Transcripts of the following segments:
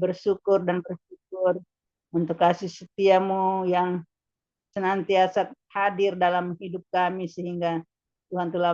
bersyukur dan bersyukur untuk kasih setiamu yang senantiasa hadir dalam hidup kami, sehingga Tuhan telah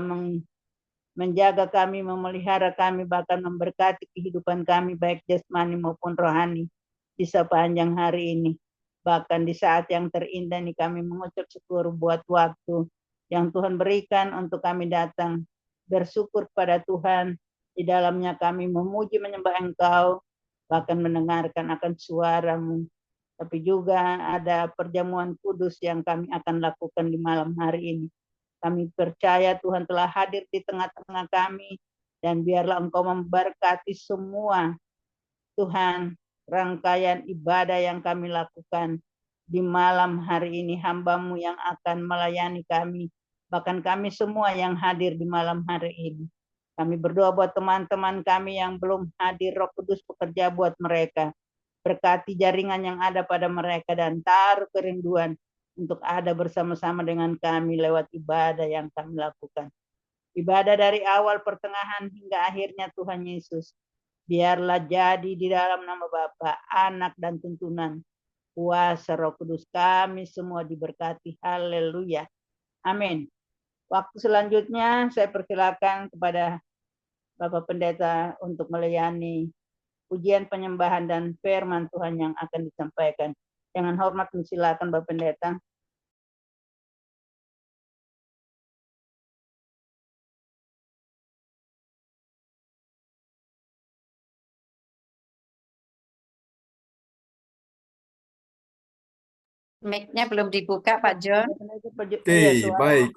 menjaga kami, memelihara kami, bahkan memberkati kehidupan kami baik jasmani maupun rohani di sepanjang hari ini. Bahkan di saat yang terindah ini kami mengucap syukur buat waktu yang Tuhan berikan untuk kami datang bersyukur pada Tuhan. Di dalamnya kami memuji menyembah Engkau, bahkan mendengarkan akan suara-Mu. Tapi juga ada perjamuan kudus yang kami akan lakukan di malam hari ini. Kami percaya Tuhan telah hadir di tengah-tengah kami, dan biarlah Engkau memberkati semua Tuhan rangkaian ibadah yang kami lakukan di malam hari ini. Hamba-Mu yang akan melayani kami, bahkan kami semua yang hadir di malam hari ini. Kami berdoa buat teman-teman kami yang belum hadir, Roh Kudus bekerja buat mereka. Berkati jaringan yang ada pada mereka dan taruh kerinduan untuk ada bersama-sama dengan kami lewat ibadah yang kami lakukan. Ibadah dari awal, pertengahan, hingga akhirnya Tuhan Yesus. Biarlah jadi di dalam nama Bapa, Anak, dan tuntunan kuasa Roh Kudus. Kami semua diberkati. Haleluya. Amin. Waktu selanjutnya saya persilakan kepada Bapak Pendeta untuk melayani pujian penyembahan dan firman Tuhan yang akan disampaikan. Dengan hormat silakan Bapak Pendeta. Mic-nya belum dibuka, Pak John. Oke, baik.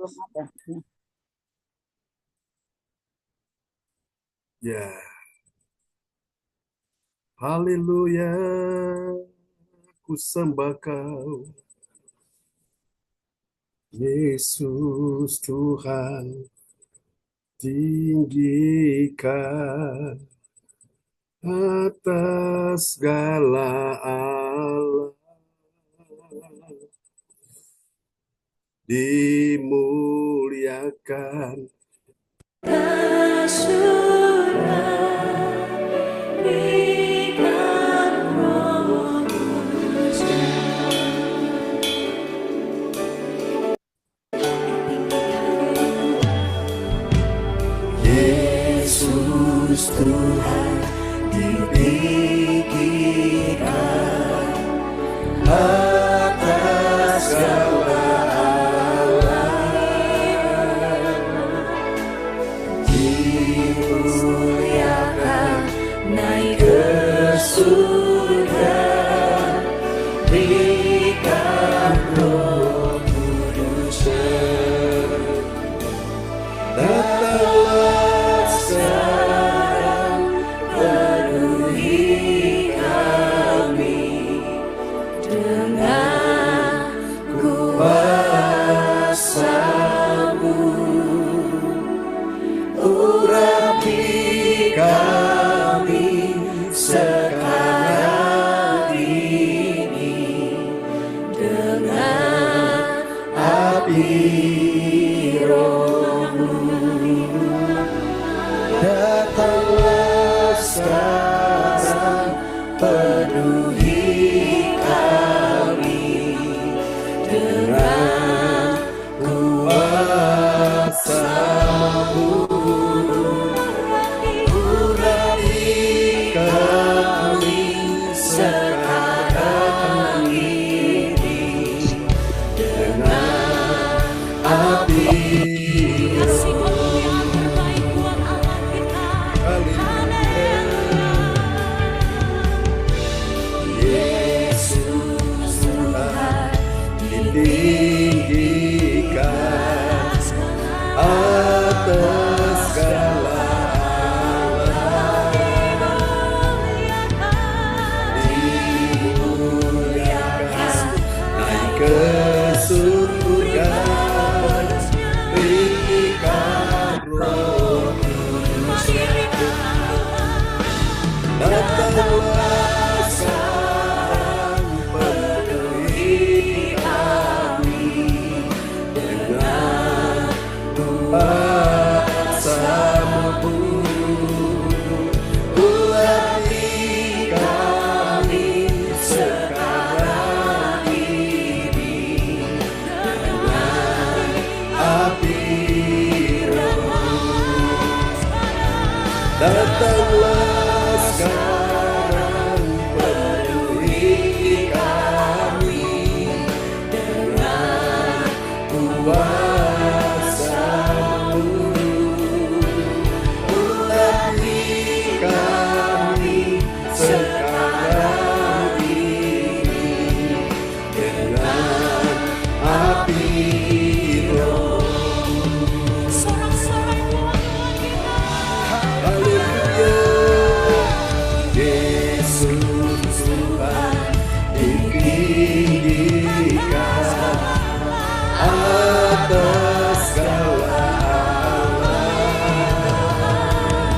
Ya. Haleluya. Ku sembah Kau, Yesus Tuhan. Tinggikan atas segala Allah, dimuliakan Yesus Tuhan, ditinggikan atas segala dimuliakan, naik ke surga, berikan Roh Kudus. Datanglah sekarang, penuhi kami dengan kuasa-Mu. Urapi kami sekarang ini dengan api Roh-Mu. Datanglah sekarang, penuhi kami dengan kuasa-Mu. Urapi kami sekarang ini dengan api Yesus Tuhan, ditinggikan atas segala dimuliakan, naik ke surga, berikan Roh Kudus. Datanglah sekarang, penuhi kami dengan kuasa-Mu. Urapi kami Datanglah sekarang, penuhi kami dengan kuasa-Mu. Urapi kami sekarang ini dengan api Roh. Haleluya, Yesus Tuhan ditinggikan atas segala alam,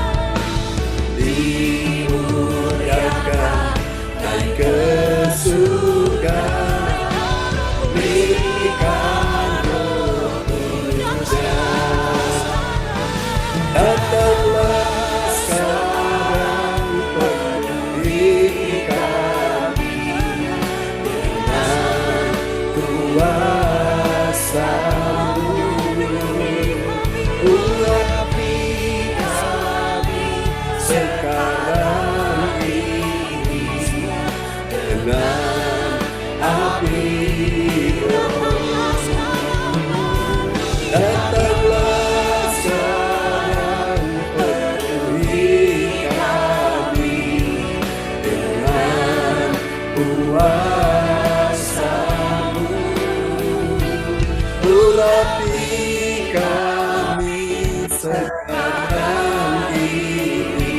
dimuliakan naik ke surga, berikan Roh Kudus-Nya. Datanglah sekarang, penuhi kami dengan kuasa-Mu. Urapi kami sekarang ini dengan api Roh. Datanglah sekarang, penuhi kami dengan kuasa-Mu. Urapi kami sekarang ini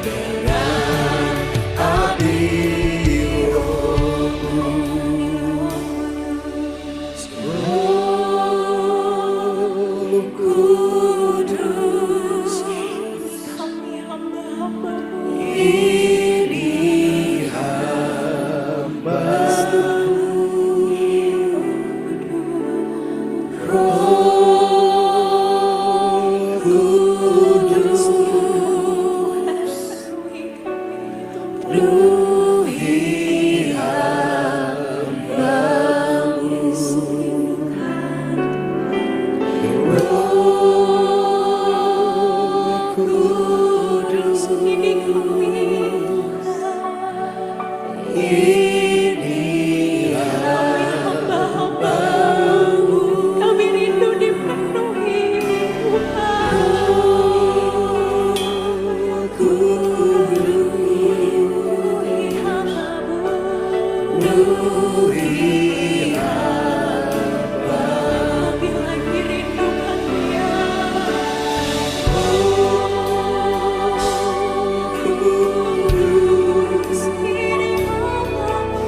dengan api Roh-Mu. Roh Kudus, ini hamba-Mu. Roh Kudus, penuhi hamba-Mu. Roh Kudus, ini hamba-Mu. Kami rindu dipenuhi Tuhan. Roh Kudus, penuhi hamba-Mu. Kami lagi rindukan Dia. Kudus, Ini hamba-Mu.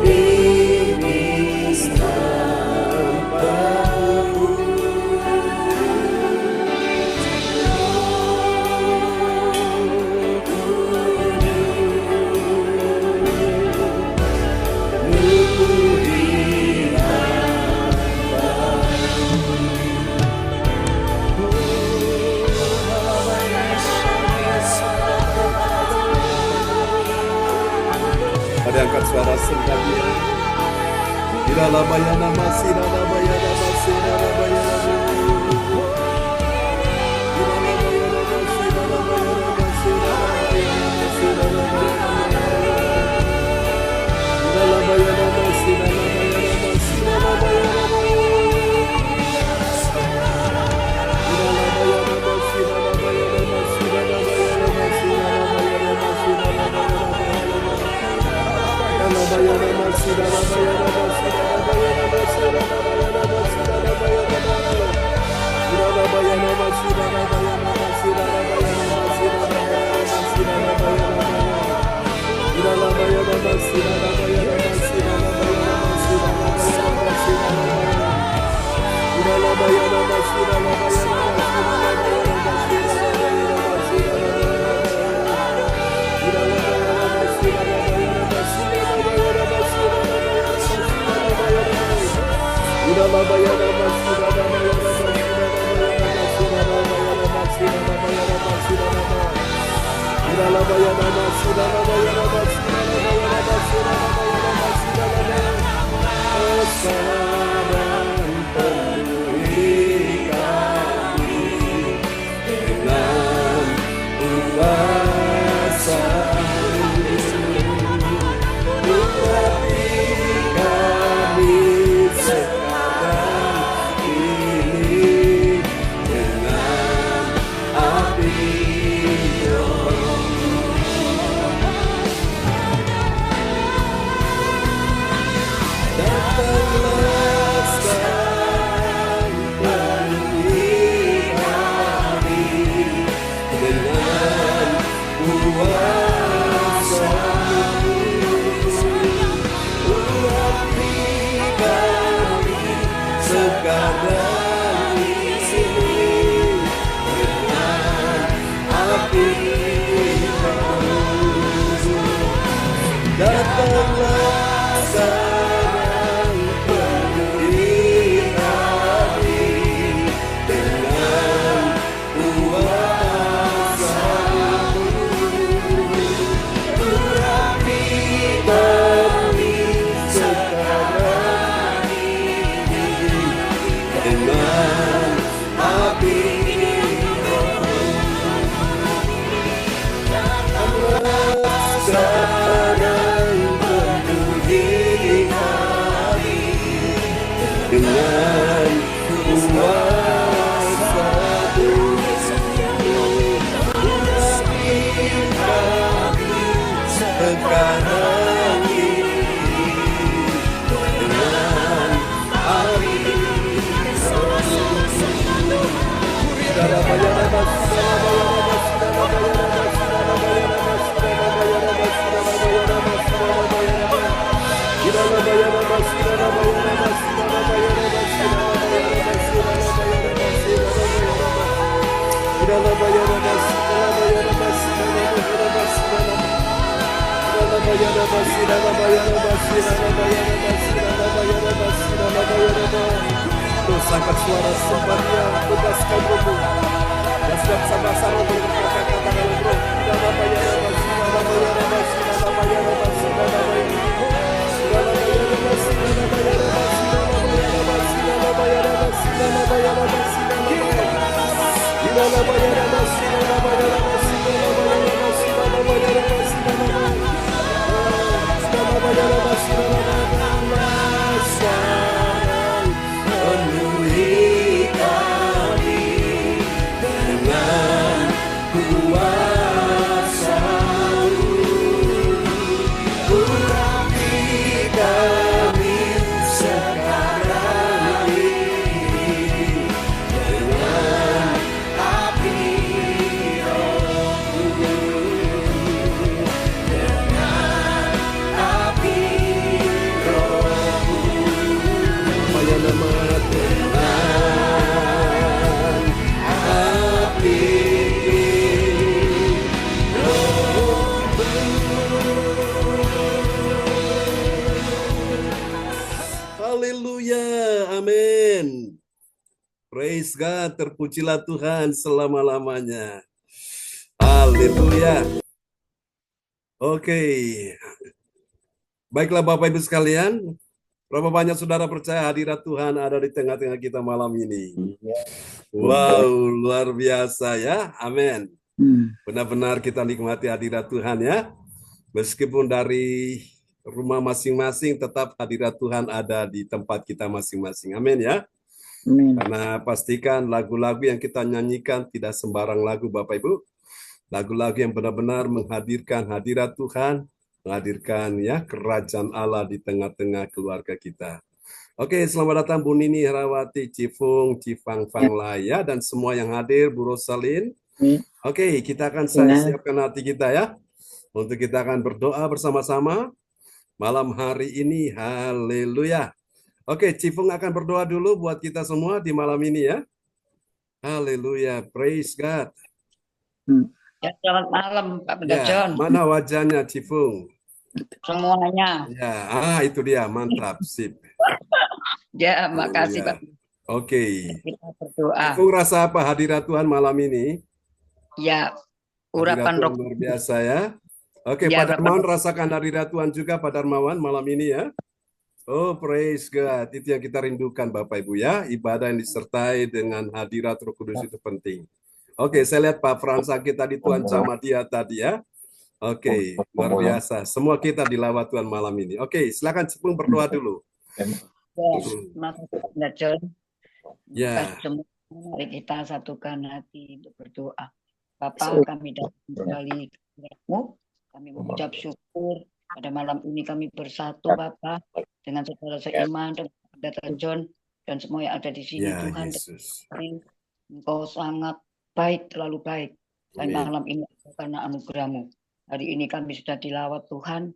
ini hamba-Mu. Penuhi Pada angkat suara sendiri. Iralayana masih, iralayana masih, iralayana masih. Iralayana masih, iralayana masih, iralayana masih, iralayana masih, iralayana masih, iralayana Sekarang penuhi kami dengan Datanglah sekarang penuhi hati dengan kuasa-Mu. Urapi kami sekarang ini dengan api sekarang penuhi hati dengan kuasa-Mu. Urapi kami sekarang ini dengan api Angkat suara sembahnya, bebaskan rohmu. Dan setiap sama-sama berkata-kata dalam roh. Penuhi kami dengan kuasa-Mu. Urapi kami sekarang ini dengan api Roh-Mu. Dengan api Roh-Mu. Supaya nama Haleluya, amin. Praise God, terpujilah Tuhan selama-lamanya. Haleluya. Oke. Baiklah Bapak Ibu sekalian, berapa banyak saudara percaya hadirat Tuhan ada di tengah-tengah kita malam ini? Wow, luar biasa ya, amin. Benar-benar kita nikmati hadirat Tuhan ya. Meskipun dari rumah masing-masing, tetap hadirat Tuhan ada di tempat kita masing-masing. Amin ya. Karena pastikan lagu-lagu yang kita nyanyikan tidak sembarang lagu Bapak Ibu. Lagu-lagu yang benar-benar menghadirkan hadirat Tuhan, menghadirkan ya kerajaan Allah di tengah-tengah keluarga kita. Oke, selamat datang Bu Nini Herawati, Cifung, Cifang Fanglaya, dan semua yang hadir, Bu Rosalin. Oke, kita akan siapkan hati kita ya. Untuk kita akan berdoa bersama-sama malam hari ini. Haleluya. Oke, Cifung akan berdoa dulu buat kita semua di malam ini ya. Haleluya. Praise God. Ya, selamat malam Pak Pendeta Ya, John. mana wajahnya Cifung? Semuanya. Ya, itu dia. Mantap. Sip. Ya, makasih Haleluya. Pak. Oke. Kita berdoa. Cifung rasa apa hadirat Tuhan malam ini? Ya, Hadirat urapan Tuhan roh. luar biasa ya. Oke, Ya, Pak Darmawan rasakan hadirat Tuhan juga Pak Darmawan malam ini ya. Oh, praise God. Itu yang kita rindukan Bapak Ibu ya. Ibadah yang disertai dengan hadirat Roh Kudus itu penting. Oke, saya lihat Pak Frans sakit tadi Tuhan sama dia tadi ya. Oke, luar biasa. Semua kita dilawat Tuhan malam ini. Oke, silakan Cipung berdoa dulu. Ya, makasih Pak Pendeta John. Ya. Semua mari kita satukan hati untuk berdoa. Bapa, kami datang kembali kepadamu. Kami mengucap syukur pada malam ini kami bersatu Bapa dengan saudara seiman dan Pendeta John dan semua yang ada di sini. Ya, Tuhan, Yesus. Engkau sangat baik, terlalu baik. Dan Amin. malam ini karena anugerah-Mu. Hari ini kami sudah dilawat Tuhan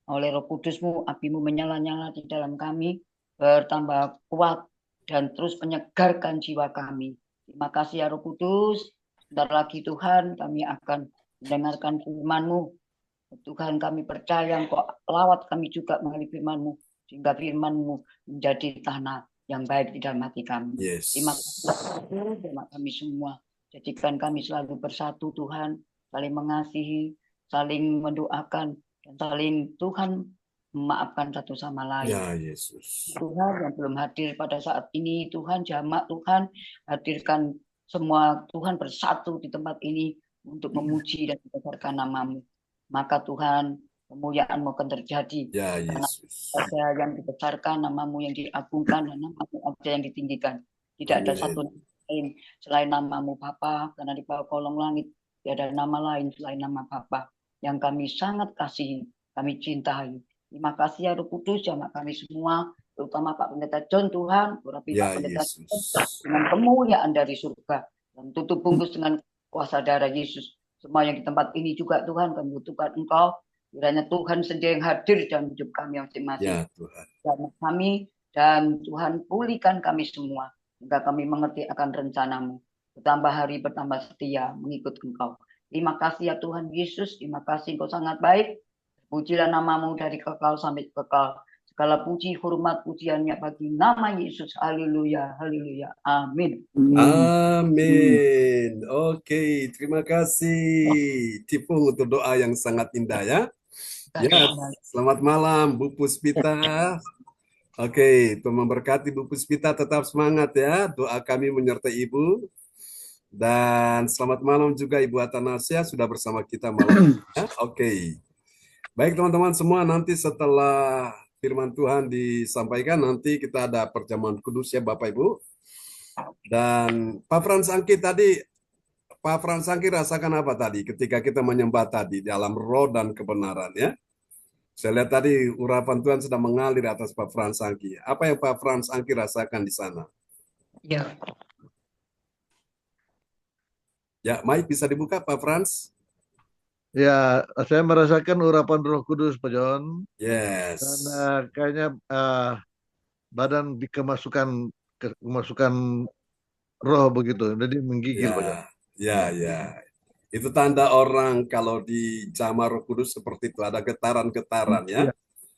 oleh Roh Kudus-Mu, api-Mu menyala-nyala di dalam kami, bertambah kuat dan terus menyegarkan jiwa kami. Terima kasih ya Roh Kudus. Sebentar lagi Tuhan kami akan mendengarkan firman-Mu Tuhan, kami percaya Engkau lawat kami juga melalui firman-Mu, sehingga firman-Mu menjadi tanah yang baik di dalam hati kami. Yes. Terima kasih sama kami semua. Jadikan kami selalu bersatu Tuhan, saling mengasihi, saling mendoakan, dan saling Tuhan memaafkan satu sama lain. Ya Yesus. Tuhan yang belum hadir pada saat ini, Tuhan jamak Tuhan, hadirkan semua Tuhan bersatu di tempat ini untuk memuji dan membesarkan nama-Mu. Maka Tuhan, kemuliaan-Mu akan terjadi. Ya Karena Yesus. ada yang dibesarkan, nama-Mu yang diagungkan, dan nama-Mu ada yang ditinggikan. Tidak ada Amin. satu nama lain selain nama-Mu Bapa, karena di bawah kolong langit tidak ada nama lain selain nama Bapa yang kami sangat kasihi, kami cintai. Terima kasih ya Roh Kudus, jamak kami semua, terutama Pak Pendeta John Tuhan, Pak Ya Pendeta Yesus. John, dengan kemuliaan dari surga, dan tutup bungkus dengan kuasa darah Yesus. Semua yang di tempat ini juga Tuhan, kami butuhkan Engkau, kiranya Tuhan sendiri yang hadir dalam hidup kami masing-masing. Ya Tuhan. Jamak kami, dan Tuhan pulihkan kami semua, hingga kami mengerti akan rencana-Mu. Bertambah hari, bertambah setia mengikut Engkau. Terima kasih ya Tuhan Yesus, terima kasih Engkau sangat baik. Pujilah nama-Mu dari kekal sampai kekal. Segala puji, hormat, pujiannya bagi nama Yesus. Haleluya, haleluya. Amin. Amin. Oke, terima kasih Tipung untuk doa yang sangat indah ya. Ya, selamat malam Bu Puspita. Oke, Tuhan memberkati Bu Puspita, tetap semangat ya. Doa kami menyertai Ibu. Dan selamat malam juga Ibu Atanasia sudah bersama kita malam ini ya. Oke. Baik teman-teman semua, nanti setelah firman Tuhan disampaikan, nanti kita ada perjamuan kudus ya Bapak Ibu. Dan Pak Frans Angki tadi, Pak Frans Angki rasakan apa tadi ketika kita menyembah tadi dalam roh dan kebenaran ya? Saya lihat tadi urapan Tuhan sedang mengalir atas Pak Frans Angki. Apa yang Pak Frans Angki rasakan di sana? Ya. Ya, Mike bisa dibuka Pak Frans? Ya, saya merasakan urapan Roh Kudus, Pak John. Yes. Dan kayaknya badan dikemasukan roh begitu, jadi menggigil, Pak John. Ya. Itu tanda orang kalau di jamaah Roh Kudus seperti itu ada getaran-getaran ya.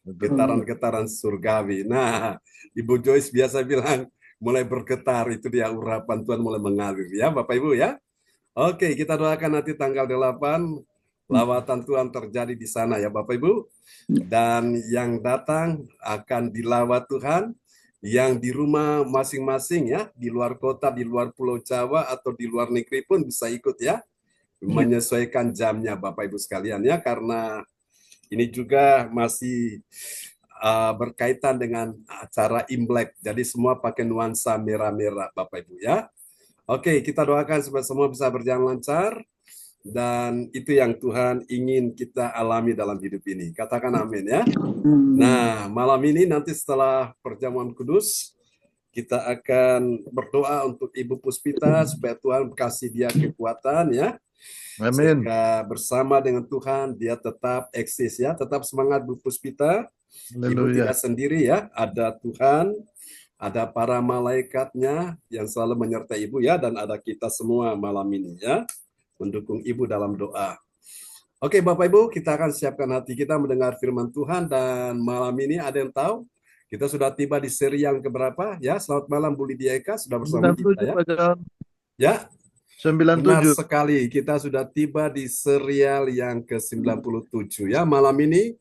Getaran-getaran surgawi. Nah, Ibu Joyce biasa bilang mulai bergetar, itu dia urapan Tuhan mulai mengalir ya Bapak Ibu ya. Oke, kita doakan nanti tanggal 8 lawatan Tuhan terjadi di sana ya Bapak Ibu. Dan yang datang akan dilawat Tuhan, yang di rumah masing-masing ya, di luar kota, di luar Pulau Jawa atau di luar negeri pun bisa ikut ya. Menyesuaikan jamnya Bapak Ibu sekalian ya, karena ini juga masih berkaitan dengan acara Imlek. Jadi semua pakai nuansa merah-merah Bapak Ibu ya. Oke, kita doakan supaya semua bisa berjalan lancar. Dan itu yang Tuhan ingin kita alami dalam hidup ini. Katakan amin ya. Nah, malam ini nanti setelah perjamuan kudus, kita akan berdoa untuk Ibu Puspita supaya Tuhan kasih dia kekuatan ya. Amin. Sehingga bersama dengan Tuhan dia tetap eksis ya. Tetap semangat Bu Puspita. Ibu tidak sendiri ya. Ada Tuhan, ada para malaikatnya yang selalu menyertai Ibu ya. Dan ada kita semua malam ini ya, mendukung Ibu dalam doa. Oke Bapak Ibu, kita akan siapkan hati kita mendengar firman Tuhan. Dan malam ini ada yang tahu kita sudah tiba di seri yang keberapa ya? Selamat malam Bu Lydia Eka, sudah bersama kita ya. Ya, 97. Benar sekali, kita sudah tiba di serial yang ke-97 ya malam ini.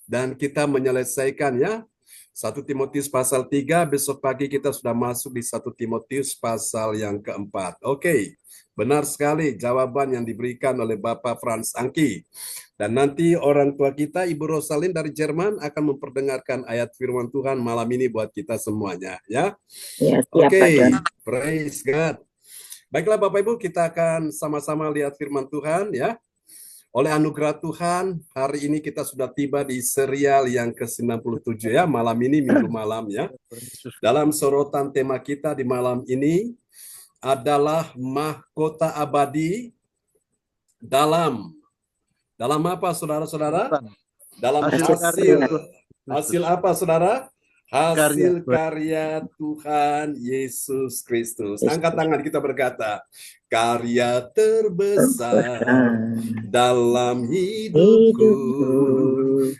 Dan kita menyelesaikan ya 1 Timotius pasal 3, besok pagi kita sudah masuk di 1 Timotius pasal yang keempat. Oke, benar sekali jawaban yang diberikan oleh Bapak Frans Angki. Dan nanti orang tua kita, Ibu Rosalin dari Jerman, akan memperdengarkan ayat firman Tuhan malam ini buat kita semuanya. Ya, Oke, praise God. Baiklah Bapak Ibu, kita akan sama-sama lihat firman Tuhan ya. Oleh anugerah Tuhan, hari ini kita sudah tiba di serial yang ke-97 ya, malam ini minggu malam ya. Dalam sorotan tema kita di malam ini adalah mahkota abadi dalam apa saudara-saudara? Dalam hasil apa saudara? Hasil karya Tuhan Yesus Kristus. Angkat tangan kita berkata, karya terbesar dalam hidupku,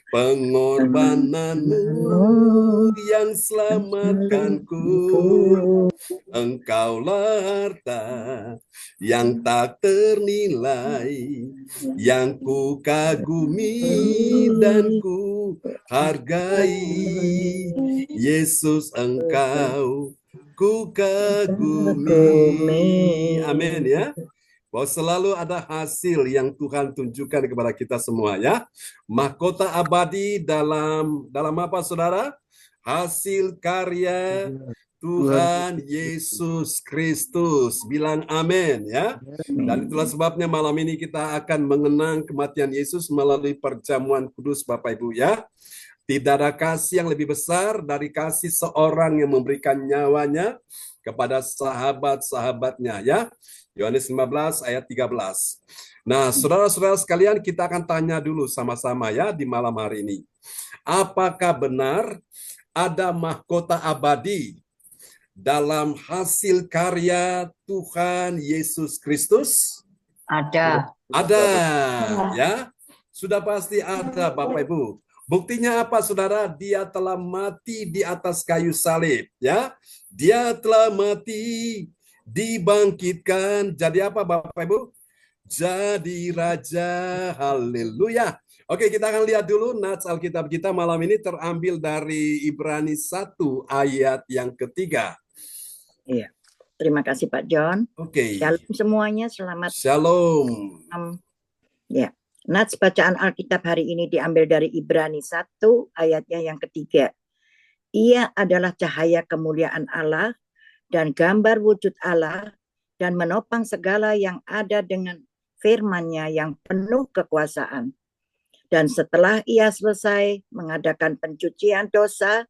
pengorbananmu yang selamatkanku. Engkaulah harta yang tak ternilai, yang ku kagumi dan ku hargai. Yesus, Engkau ku kagumi. Amin ya. Bahwa selalu ada hasil yang Tuhan tunjukkan kepada kita semua ya. Mahkota abadi dalam apa saudara? Hasil karya Tuhan Yesus Kristus. Bilang amin ya. Dan itulah sebabnya malam ini kita akan mengenang kematian Yesus melalui perjamuan kudus Bapak Ibu ya. Tidak ada kasih yang lebih besar dari kasih seorang yang memberikan nyawanya kepada sahabat-sahabatnya ya. Yohanes 15 ayat 13. Nah, saudara-saudara sekalian, kita akan tanya dulu sama-sama ya di malam hari ini. Apakah benar ada mahkota abadi dalam hasil karya Tuhan Yesus Kristus? Ada. Ada ya. Sudah pasti ada Bapak Ibu. Buktinya apa saudara? Dia telah mati di atas kayu salib ya. Dia telah mati, dibangkitkan. Jadi apa Bapak Ibu? Jadi raja. Haleluya. Oke, kita akan lihat dulu nats Alkitab kita malam ini terambil dari Ibrani 1 ayat yang ketiga. Iya. Terima kasih Pak John. Oke. Shalom semuanya, selamat. Shalom. Ya. Nats bacaan Alkitab hari ini diambil dari Ibrani 1 ayatnya yang ketiga. Ia adalah cahaya kemuliaan Allah dan gambar wujud Allah dan menopang segala yang ada dengan firman-Nya yang penuh kekuasaan. Dan setelah ia selesai mengadakan pencucian dosa,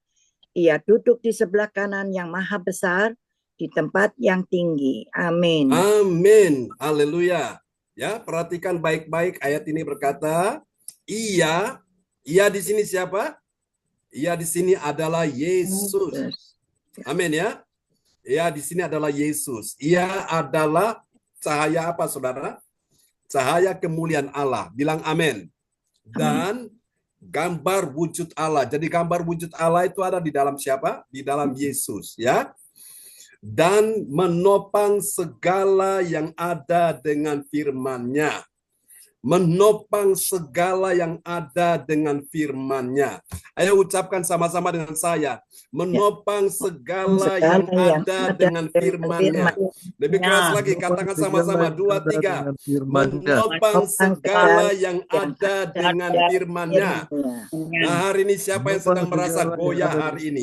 ia duduk di sebelah kanan yang maha besar di tempat yang tinggi. Amin. Amin. Haleluya. Ya, perhatikan baik-baik ayat ini berkata, ia di sini siapa? Ia di sini adalah Yesus. Amin ya. Ia di sini adalah Yesus. Ia adalah cahaya apa saudara? Cahaya kemuliaan Allah. Bilang amin. Dan gambar wujud Allah. Jadi gambar wujud Allah itu ada di dalam siapa? Di dalam Yesus ya. Dan menopang segala yang ada dengan firman-Nya. Menopang segala yang ada dengan firman-Nya. Ayo ucapkan sama-sama dengan saya. Menopang segala yang ada dengan firman-Nya. Lebih keras lagi, katakan sama-sama. 2, 3. Menopang segala yang ada dengan firman-Nya. Nah, hari ini siapa yang sedang merasa goyah hari ini?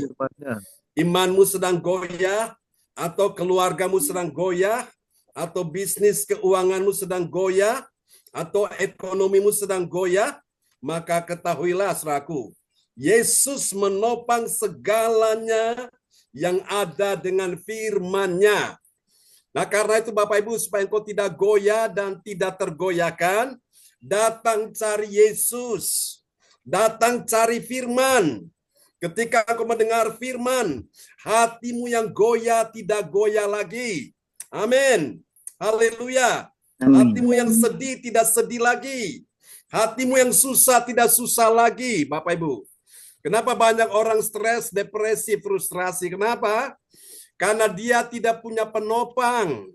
Imanmu sedang goyah? Atau keluargamu sedang goyah, atau bisnis keuanganmu sedang goyah, atau ekonomimu sedang goyah, maka ketahuilah saudaraku, Yesus menopang segalanya yang ada dengan firman-Nya. Nah, karena itu Bapak Ibu, supaya engkau tidak goyah dan tidak tergoyahkan, datang cari Yesus, datang cari firman. Ketika engkau mendengar firman, hatimu yang goyah tidak goyah lagi. Amin. Haleluya. Hatimu yang sedih tidak sedih lagi. Hatimu yang susah tidak susah lagi, Bapak Ibu. Kenapa banyak orang stres, depresi, frustrasi? Kenapa? Karena dia tidak punya penopang.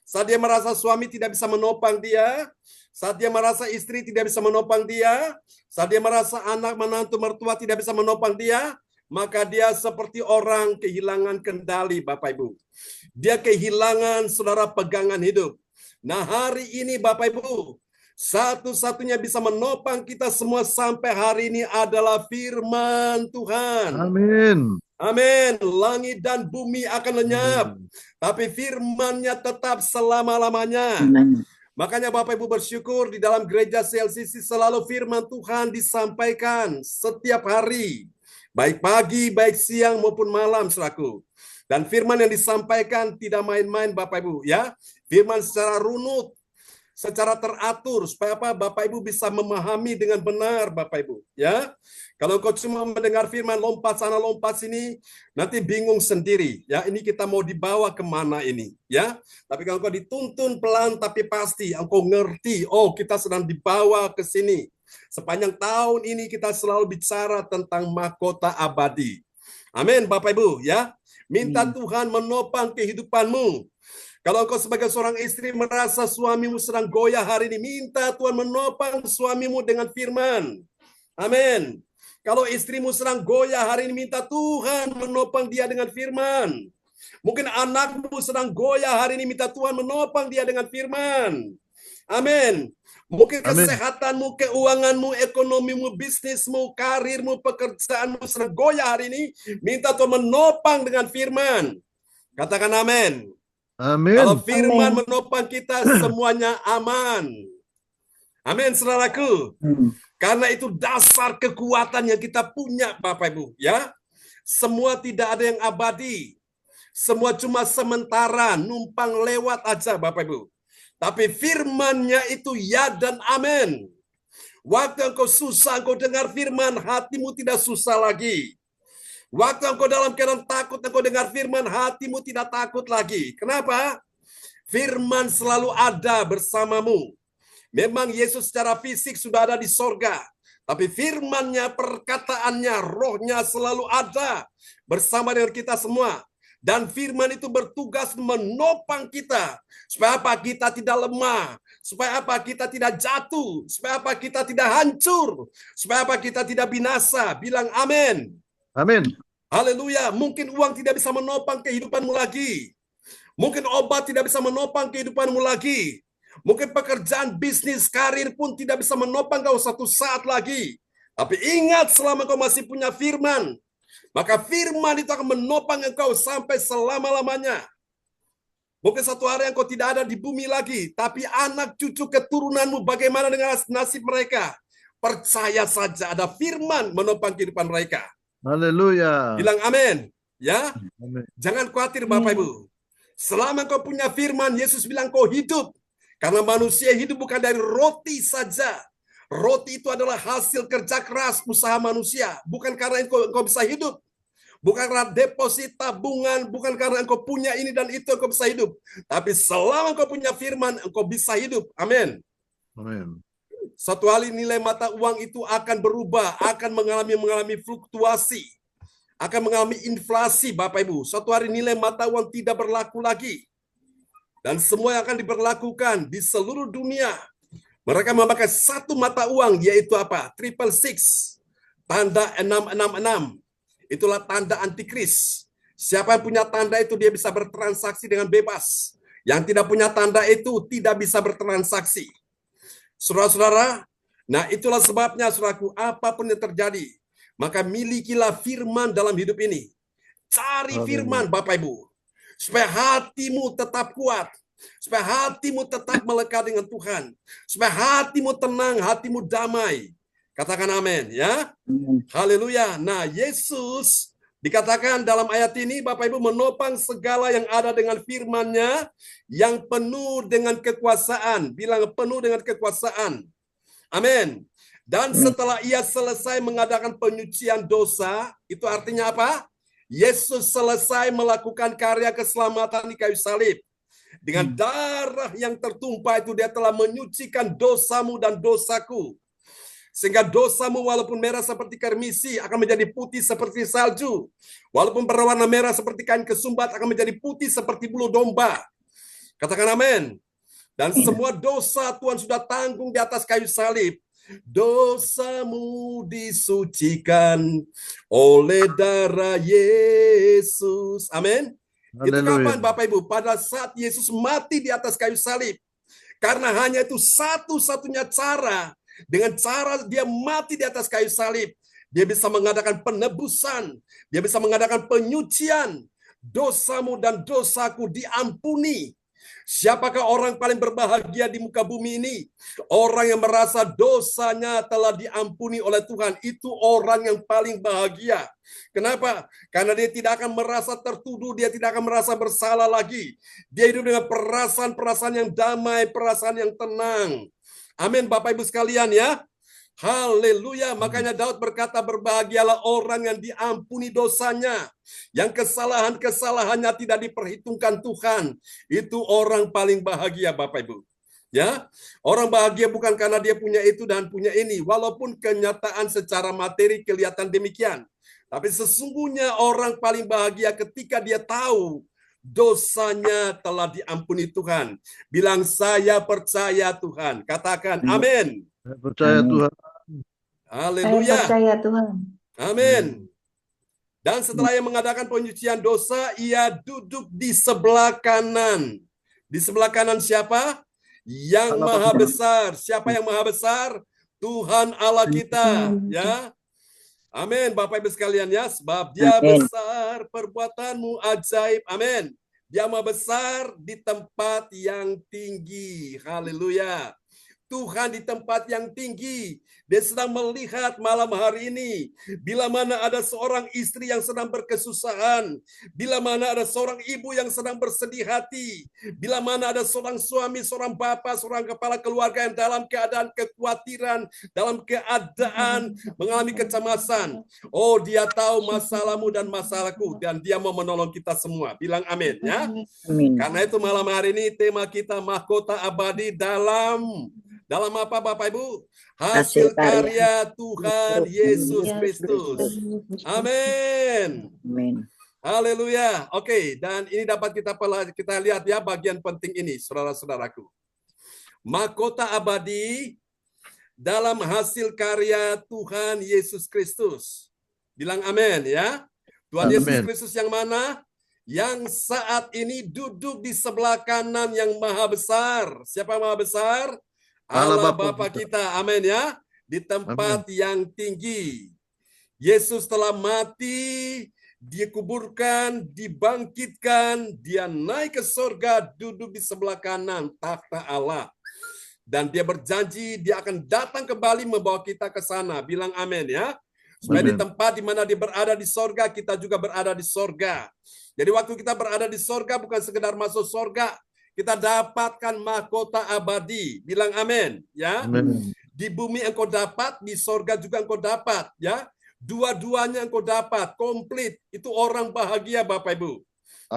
Saat dia merasa suami tidak bisa menopang dia, saat dia merasa istri tidak bisa menopang dia, saat dia merasa anak menantu mertua tidak bisa menopang dia, maka dia seperti orang kehilangan kendali, Bapak Ibu. Dia kehilangan saudara pegangan hidup. Nah, hari ini Bapak Ibu, satu-satunya bisa menopang kita semua sampai hari ini adalah firman Tuhan. Amin. Amin. Langit dan bumi akan lenyap, tapi firman-Nya tetap selama-lamanya. Makanya Bapak Ibu bersyukur di dalam gereja CLCC selalu firman Tuhan disampaikan setiap hari. Baik pagi, baik siang maupun malam saudaraku. Dan firman yang disampaikan tidak main-main Bapak Ibu ya. Firman secara runut, secara teratur supaya apa? Bapak Ibu bisa memahami dengan benar, Bapak Ibu, ya. Kalau engkau cuma mendengar firman lompat sana lompat sini, nanti bingung sendiri, ya. Ini kita mau dibawa kemana ini, ya. Tapi kalau engkau dituntun pelan tapi pasti, engkau ngerti, oh kita sedang dibawa ke sini. Sepanjang tahun ini kita selalu bicara tentang mahkota abadi. Amin, Bapak Ibu, ya. Minta Tuhan menopang kehidupanmu. Kalau engkau sebagai seorang istri merasa suamimu sedang goyah hari ini, minta Tuhan menopang suamimu dengan firman. Amin. Kalau istrimu sedang goyah hari ini, minta Tuhan menopang dia dengan firman. Mungkin anakmu sedang goyah hari ini, minta Tuhan menopang dia dengan firman. Amin. Mungkin kesehatanmu, keuanganmu, ekonomimu, bisnismu, karirmu, pekerjaanmu sedang goyah hari ini, minta Tuhan menopang dengan firman. Katakan amin. Amin. Kalau firman menopang kita, semuanya aman. Amin, saudaraku. Karena itu dasar kekuatan yang kita punya, Bapak Ibu, ya. Semua tidak ada yang abadi. Semua cuma sementara, numpang lewat aja, Bapak Ibu. Tapi firman-Nya itu ya dan amin. Waktu engkau susah, engkau dengar firman, hatimu tidak susah lagi. Waktu engkau dalam keadaan takut, engkau dengar firman, hatimu tidak takut lagi. Kenapa? Firman selalu ada bersamamu. Memang Yesus secara fisik sudah ada di sorga. Tapi firman-Nya, perkataannya, rohnya selalu ada bersama dengan kita semua. Dan firman itu bertugas menopang kita. Supaya apa? Kita tidak lemah. Supaya apa? Kita tidak jatuh. Supaya apa? Kita tidak hancur. Supaya apa? Kita tidak binasa. Bilang amin. Amin. Haleluya. Mungkin uang tidak bisa menopang kehidupanmu lagi. Mungkin obat tidak bisa menopang kehidupanmu lagi. Mungkin pekerjaan, bisnis, karir pun tidak bisa menopang kau satu saat lagi. Tapi ingat, selama kau masih punya firman, maka firman itu akan menopang engkau sampai selama-lamanya. Mungkin satu hari engkau tidak ada di bumi lagi, tapi anak cucu keturunanmu bagaimana dengan nasib mereka? Percaya saja ada firman menopang kehidupan mereka. Haleluya. Bilang amin. Ya, Amin. jangan khawatir Bapak Ibu. Selama engkau punya firman, Yesus bilang kau hidup. Karena manusia hidup bukan dari roti saja. Roti itu adalah hasil kerja keras usaha manusia. Bukan karena engkau bisa hidup. Bukan karena deposit tabungan. Bukan karena engkau punya ini dan itu engkau bisa hidup. Tapi selama engkau punya firman, engkau bisa hidup. Amin. Amin. Satu hari nilai mata uang itu akan berubah. Akan mengalami fluktuasi. Akan mengalami inflasi Bapak Ibu. Suatu hari nilai mata uang tidak berlaku lagi. Dan semua yang akan diberlakukan di seluruh dunia. Mereka memakai satu mata uang, yaitu apa? 666. Tanda 666. Itulah tanda antikris. Siapa yang punya tanda itu, dia bisa bertransaksi dengan bebas. Yang tidak punya tanda itu, tidak bisa bertransaksi. Saudara-saudara, nah itulah sebabnya, saudaraku, apapun yang terjadi, maka milikilah firman dalam hidup ini. Cari firman, Bapak Ibu. Supaya hatimu tetap kuat. Supaya hatimu tetap melekat dengan Tuhan. Supaya hatimu tenang, hatimu damai. Katakan amin, ya. Haleluya. Nah, Yesus dikatakan dalam ayat ini, Bapak Ibu, menopang segala yang ada dengan firman-Nya yang penuh dengan kekuasaan. Bilang penuh dengan kekuasaan. Amin. Dan setelah ia selesai mengadakan penyucian dosa, itu artinya apa? Yesus selesai melakukan karya keselamatan di kayu salib. Dengan darah yang tertumpah itu dia telah menyucikan dosamu dan dosaku. Sehingga dosamu walaupun merah seperti kermisi akan menjadi putih seperti salju. Walaupun berwarna merah seperti kain kesumbat akan menjadi putih seperti bulu domba. Katakan amin. Dan semua dosa Tuhan sudah tanggung di atas kayu salib. Dosamu disucikan oleh darah Yesus. Amin. Itu kapan Bapak Ibu? Pada saat Yesus mati di atas kayu salib. Karena hanya itu satu-satunya cara. Dengan cara dia mati di atas kayu salib. Dia bisa mengadakan penebusan. Dia bisa mengadakan penyucian. Dosamu dan dosaku diampuni. Siapakah orang paling berbahagia di muka bumi ini? Orang yang merasa dosanya telah diampuni oleh Tuhan. Itu orang yang paling bahagia. Kenapa? Karena dia tidak akan merasa tertuduh, dia tidak akan merasa bersalah lagi. Dia hidup dengan perasaan-perasaan yang damai, perasaan yang tenang. Amin, Bapak Ibu sekalian ya. Haleluya. Makanya Daud berkata, berbahagialah orang yang diampuni dosanya, yang kesalahan-kesalahannya tidak diperhitungkan Tuhan. Itu orang paling bahagia, Bapak Ibu. Ya, orang bahagia bukan karena dia punya itu dan punya ini, walaupun kenyataan secara materi kelihatan demikian. Tapi sesungguhnya orang paling bahagia ketika dia tahu dosanya telah diampuni Tuhan. Bilang, saya percaya Tuhan. Katakan amin. Saya percaya Tuhan. Haleluya. Saya percaya Tuhan. Amin. Dan setelah ia mengadakan penyucian dosa, ia duduk di sebelah kanan. Di sebelah kanan siapa? Yang Maha Besar. Siapa yang Maha Besar? Tuhan Allah kita. Ya. Amin, Bapak Ibu sekalian ya, sebab dia besar, perbuatanmu ajaib. Amin. Dia Maha Besar di tempat yang tinggi. Haleluya. Tuhan di tempat yang tinggi. Dia sedang melihat malam hari ini. Bila mana ada seorang istri yang sedang berkesusahan. Bila mana ada seorang ibu yang sedang bersedih hati. Bila mana ada seorang suami, seorang bapak, seorang kepala keluarga yang dalam keadaan kekhawatiran, dalam keadaan mengalami kecemasan. Oh, dia tahu masalahmu dan masalahku. Dan dia mau menolong kita semua. Bilang amin ya. Amin. Karena itu malam hari ini tema kita mahkota abadi dalam apa Bapak Ibu? Hasil karya Tuhan Yesus Kristus. Amin. Amin. Haleluya. Oke, dan ini dapat kita lihat ya bagian penting ini, saudara-saudaraku. Mahkota abadi dalam hasil karya Tuhan Yesus Kristus. Bilang amin ya. Tuhan Yesus Kristus yang mana? Yang saat ini duduk di sebelah kanan yang Maha Besar. Siapa Maha Besar? Allah Bapa kita, amin ya, di tempat yang tinggi. Yesus telah mati, dikuburkan, dibangkitkan, dia naik ke surga, duduk di sebelah kanan takhta Allah. Dan dia berjanji dia akan datang kembali membawa kita ke sana. Bilang amin ya. Supaya di tempat di mana dia berada di surga, kita juga berada di surga. Jadi waktu kita berada di surga bukan sekedar masuk surga, kita dapatkan mahkota abadi. Bilang amin ya. Amen. Di bumi engkau dapat, di sorga juga engkau dapat ya. Dua-duanya engkau dapat, komplit. Itu orang bahagia Bapak Ibu.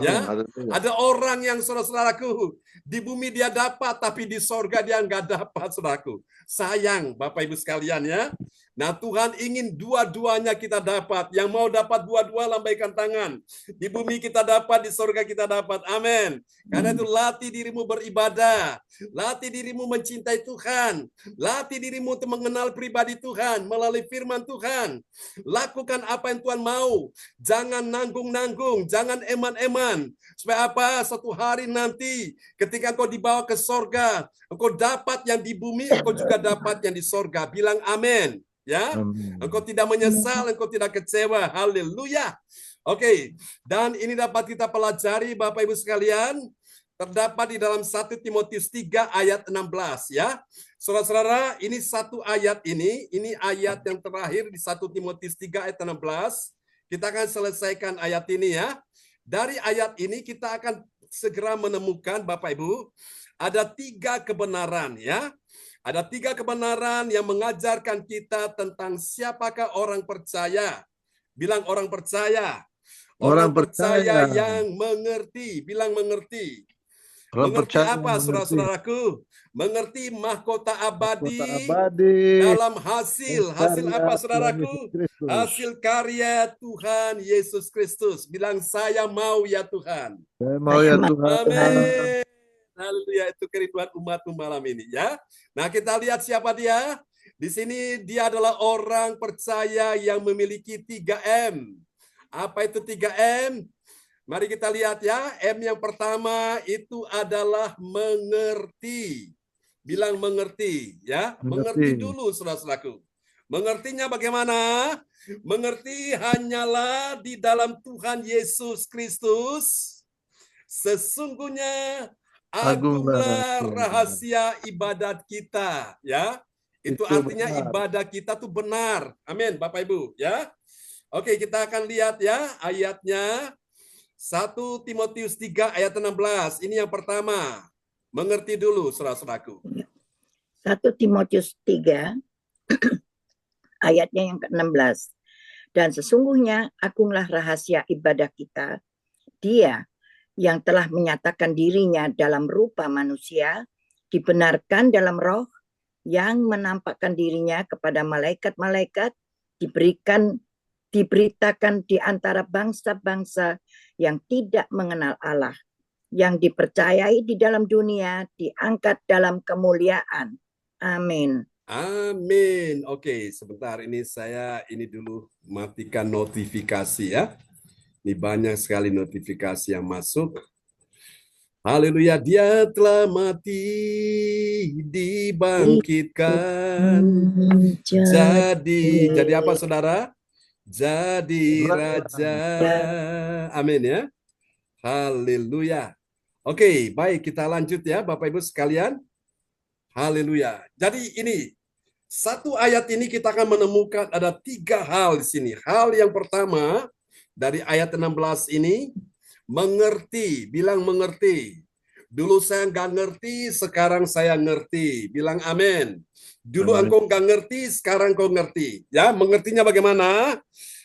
Ya, ada orang yang saudara-saudaraku di bumi dia dapat, tapi di sorga dia nggak dapat, saudaraku. Sayang Bapak Ibu sekalian ya. Nah Tuhan ingin dua-duanya kita dapat. Yang mau dapat dua-dua lambaikan tangan. Di bumi kita dapat, di sorga kita dapat. Amin. Karena itu latih dirimu beribadah. Latih dirimu mencintai Tuhan. Latih dirimu untuk mengenal pribadi Tuhan melalui firman Tuhan. Lakukan apa yang Tuhan mau. Jangan nanggung-nanggung. Jangan eman-eman. Supaya apa? Satu hari nanti ketika engkau dibawa ke sorga, engkau dapat yang di bumi, engkau juga dapat yang di sorga. Bilang amin. Ya, engkau tidak menyesal, engkau tidak kecewa. Haleluya. Oke, dan ini dapat kita pelajari Bapak Ibu sekalian, terdapat di dalam 1 Timotius 3 ayat 16 ya. Saudara-saudara, ini satu ayat ini ayat yang terakhir di 1 Timotius 3 ayat 16. Kita akan selesaikan ayat ini ya. Dari ayat ini kita akan segera menemukan Bapak Ibu, ada 3 kebenaran ya. Ada 3 kebenaran yang mengajarkan kita tentang siapakah orang percaya. Bilang orang percaya. Orang percaya yang mengerti. Bilang mengerti. Mengerti apa saudara-saudaraku? Mengerti mahkota abadi dalam hasil apa saudaraku? Hasil karya Tuhan Yesus Kristus. Bilang saya mau ya Tuhan. Saya mau ya Tuhan. Amin. Haleluya, itu kerinduan umatmu malam ini ya. Nah, kita lihat siapa dia. Di sini dia adalah orang percaya yang memiliki 3M. Apa itu 3M? Mari kita lihat ya. M yang pertama itu adalah mengerti. Bilang mengerti ya. Mengerti dulu saudara-saudaraku. Mengertinya bagaimana? Mengerti hanyalah di dalam Tuhan Yesus Kristus. Sesungguhnya agunglah rahasia ibadat kita, ya. Itu artinya benar. ibadah kita tuh benar. Amin, Bapak Ibu, ya. Oke, kita akan lihat ya ayatnya. 1 Timotius 3 ayat 16. Ini yang pertama. Mengerti dulu, saudara-saudaraku. 1 Timotius 3 ayatnya yang ke-16. Dan sesungguhnya agunglah rahasia ibadah kita. Dia yang telah menyatakan dirinya dalam rupa manusia, dibenarkan dalam roh, yang menampakkan dirinya kepada malaikat-malaikat, diberitakan di antara bangsa-bangsa yang tidak mengenal Allah, yang dipercayai di dalam dunia, diangkat dalam kemuliaan. Amin. Amin. Oke, sebentar ini saya dulu matikan notifikasi ya. Ini banyak sekali notifikasi yang masuk. Haleluya, dia telah mati, dibangkitkan. Jadi apa saudara? Jadi raja. Amin ya. Haleluya. Oke, baik kita lanjut ya Bapak Ibu sekalian. Haleluya. Jadi ini satu ayat ini kita akan menemukan ada 3 hal di sini. Hal yang pertama dari ayat 16 ini, mengerti, bilang mengerti. Dulu saya nggak ngerti, sekarang saya ngerti. Bilang amin. Dulu engkau nggak ngerti, sekarang kau ngerti. Ya, mengertinya bagaimana?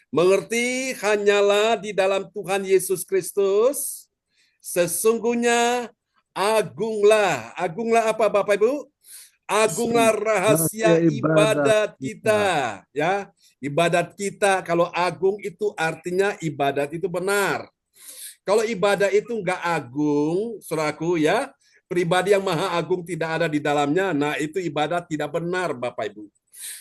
Mengerti hanyalah di dalam Tuhan Yesus Kristus. Sesungguhnya agunglah. Agunglah apa Bapak Ibu? Agunglah rahasia ibadat kita. Ya, ibadat kita, kalau agung itu artinya ibadat itu benar. Kalau ibadah itu enggak agung, saudaraku ya, pribadi yang maha agung tidak ada di dalamnya, nah itu ibadat tidak benar Bapak Ibu.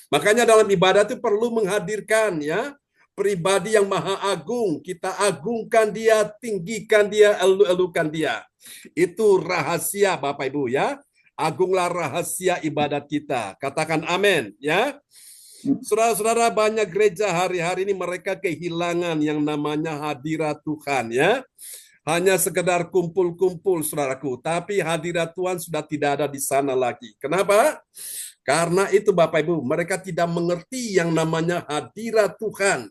Makanya dalam ibadah itu perlu menghadirkan ya, pribadi yang maha agung, kita agungkan dia, tinggikan dia, elu-elukan dia. Itu rahasia Bapak Ibu ya, agunglah rahasia ibadat kita. Katakan amin ya. Saudara-saudara, banyak gereja hari-hari ini mereka kehilangan yang namanya hadirat Tuhan ya. Hanya sekedar kumpul-kumpul saudaraku, tapi hadirat Tuhan sudah tidak ada di sana lagi. Kenapa? Karena itu Bapak Ibu, mereka tidak mengerti yang namanya hadirat Tuhan.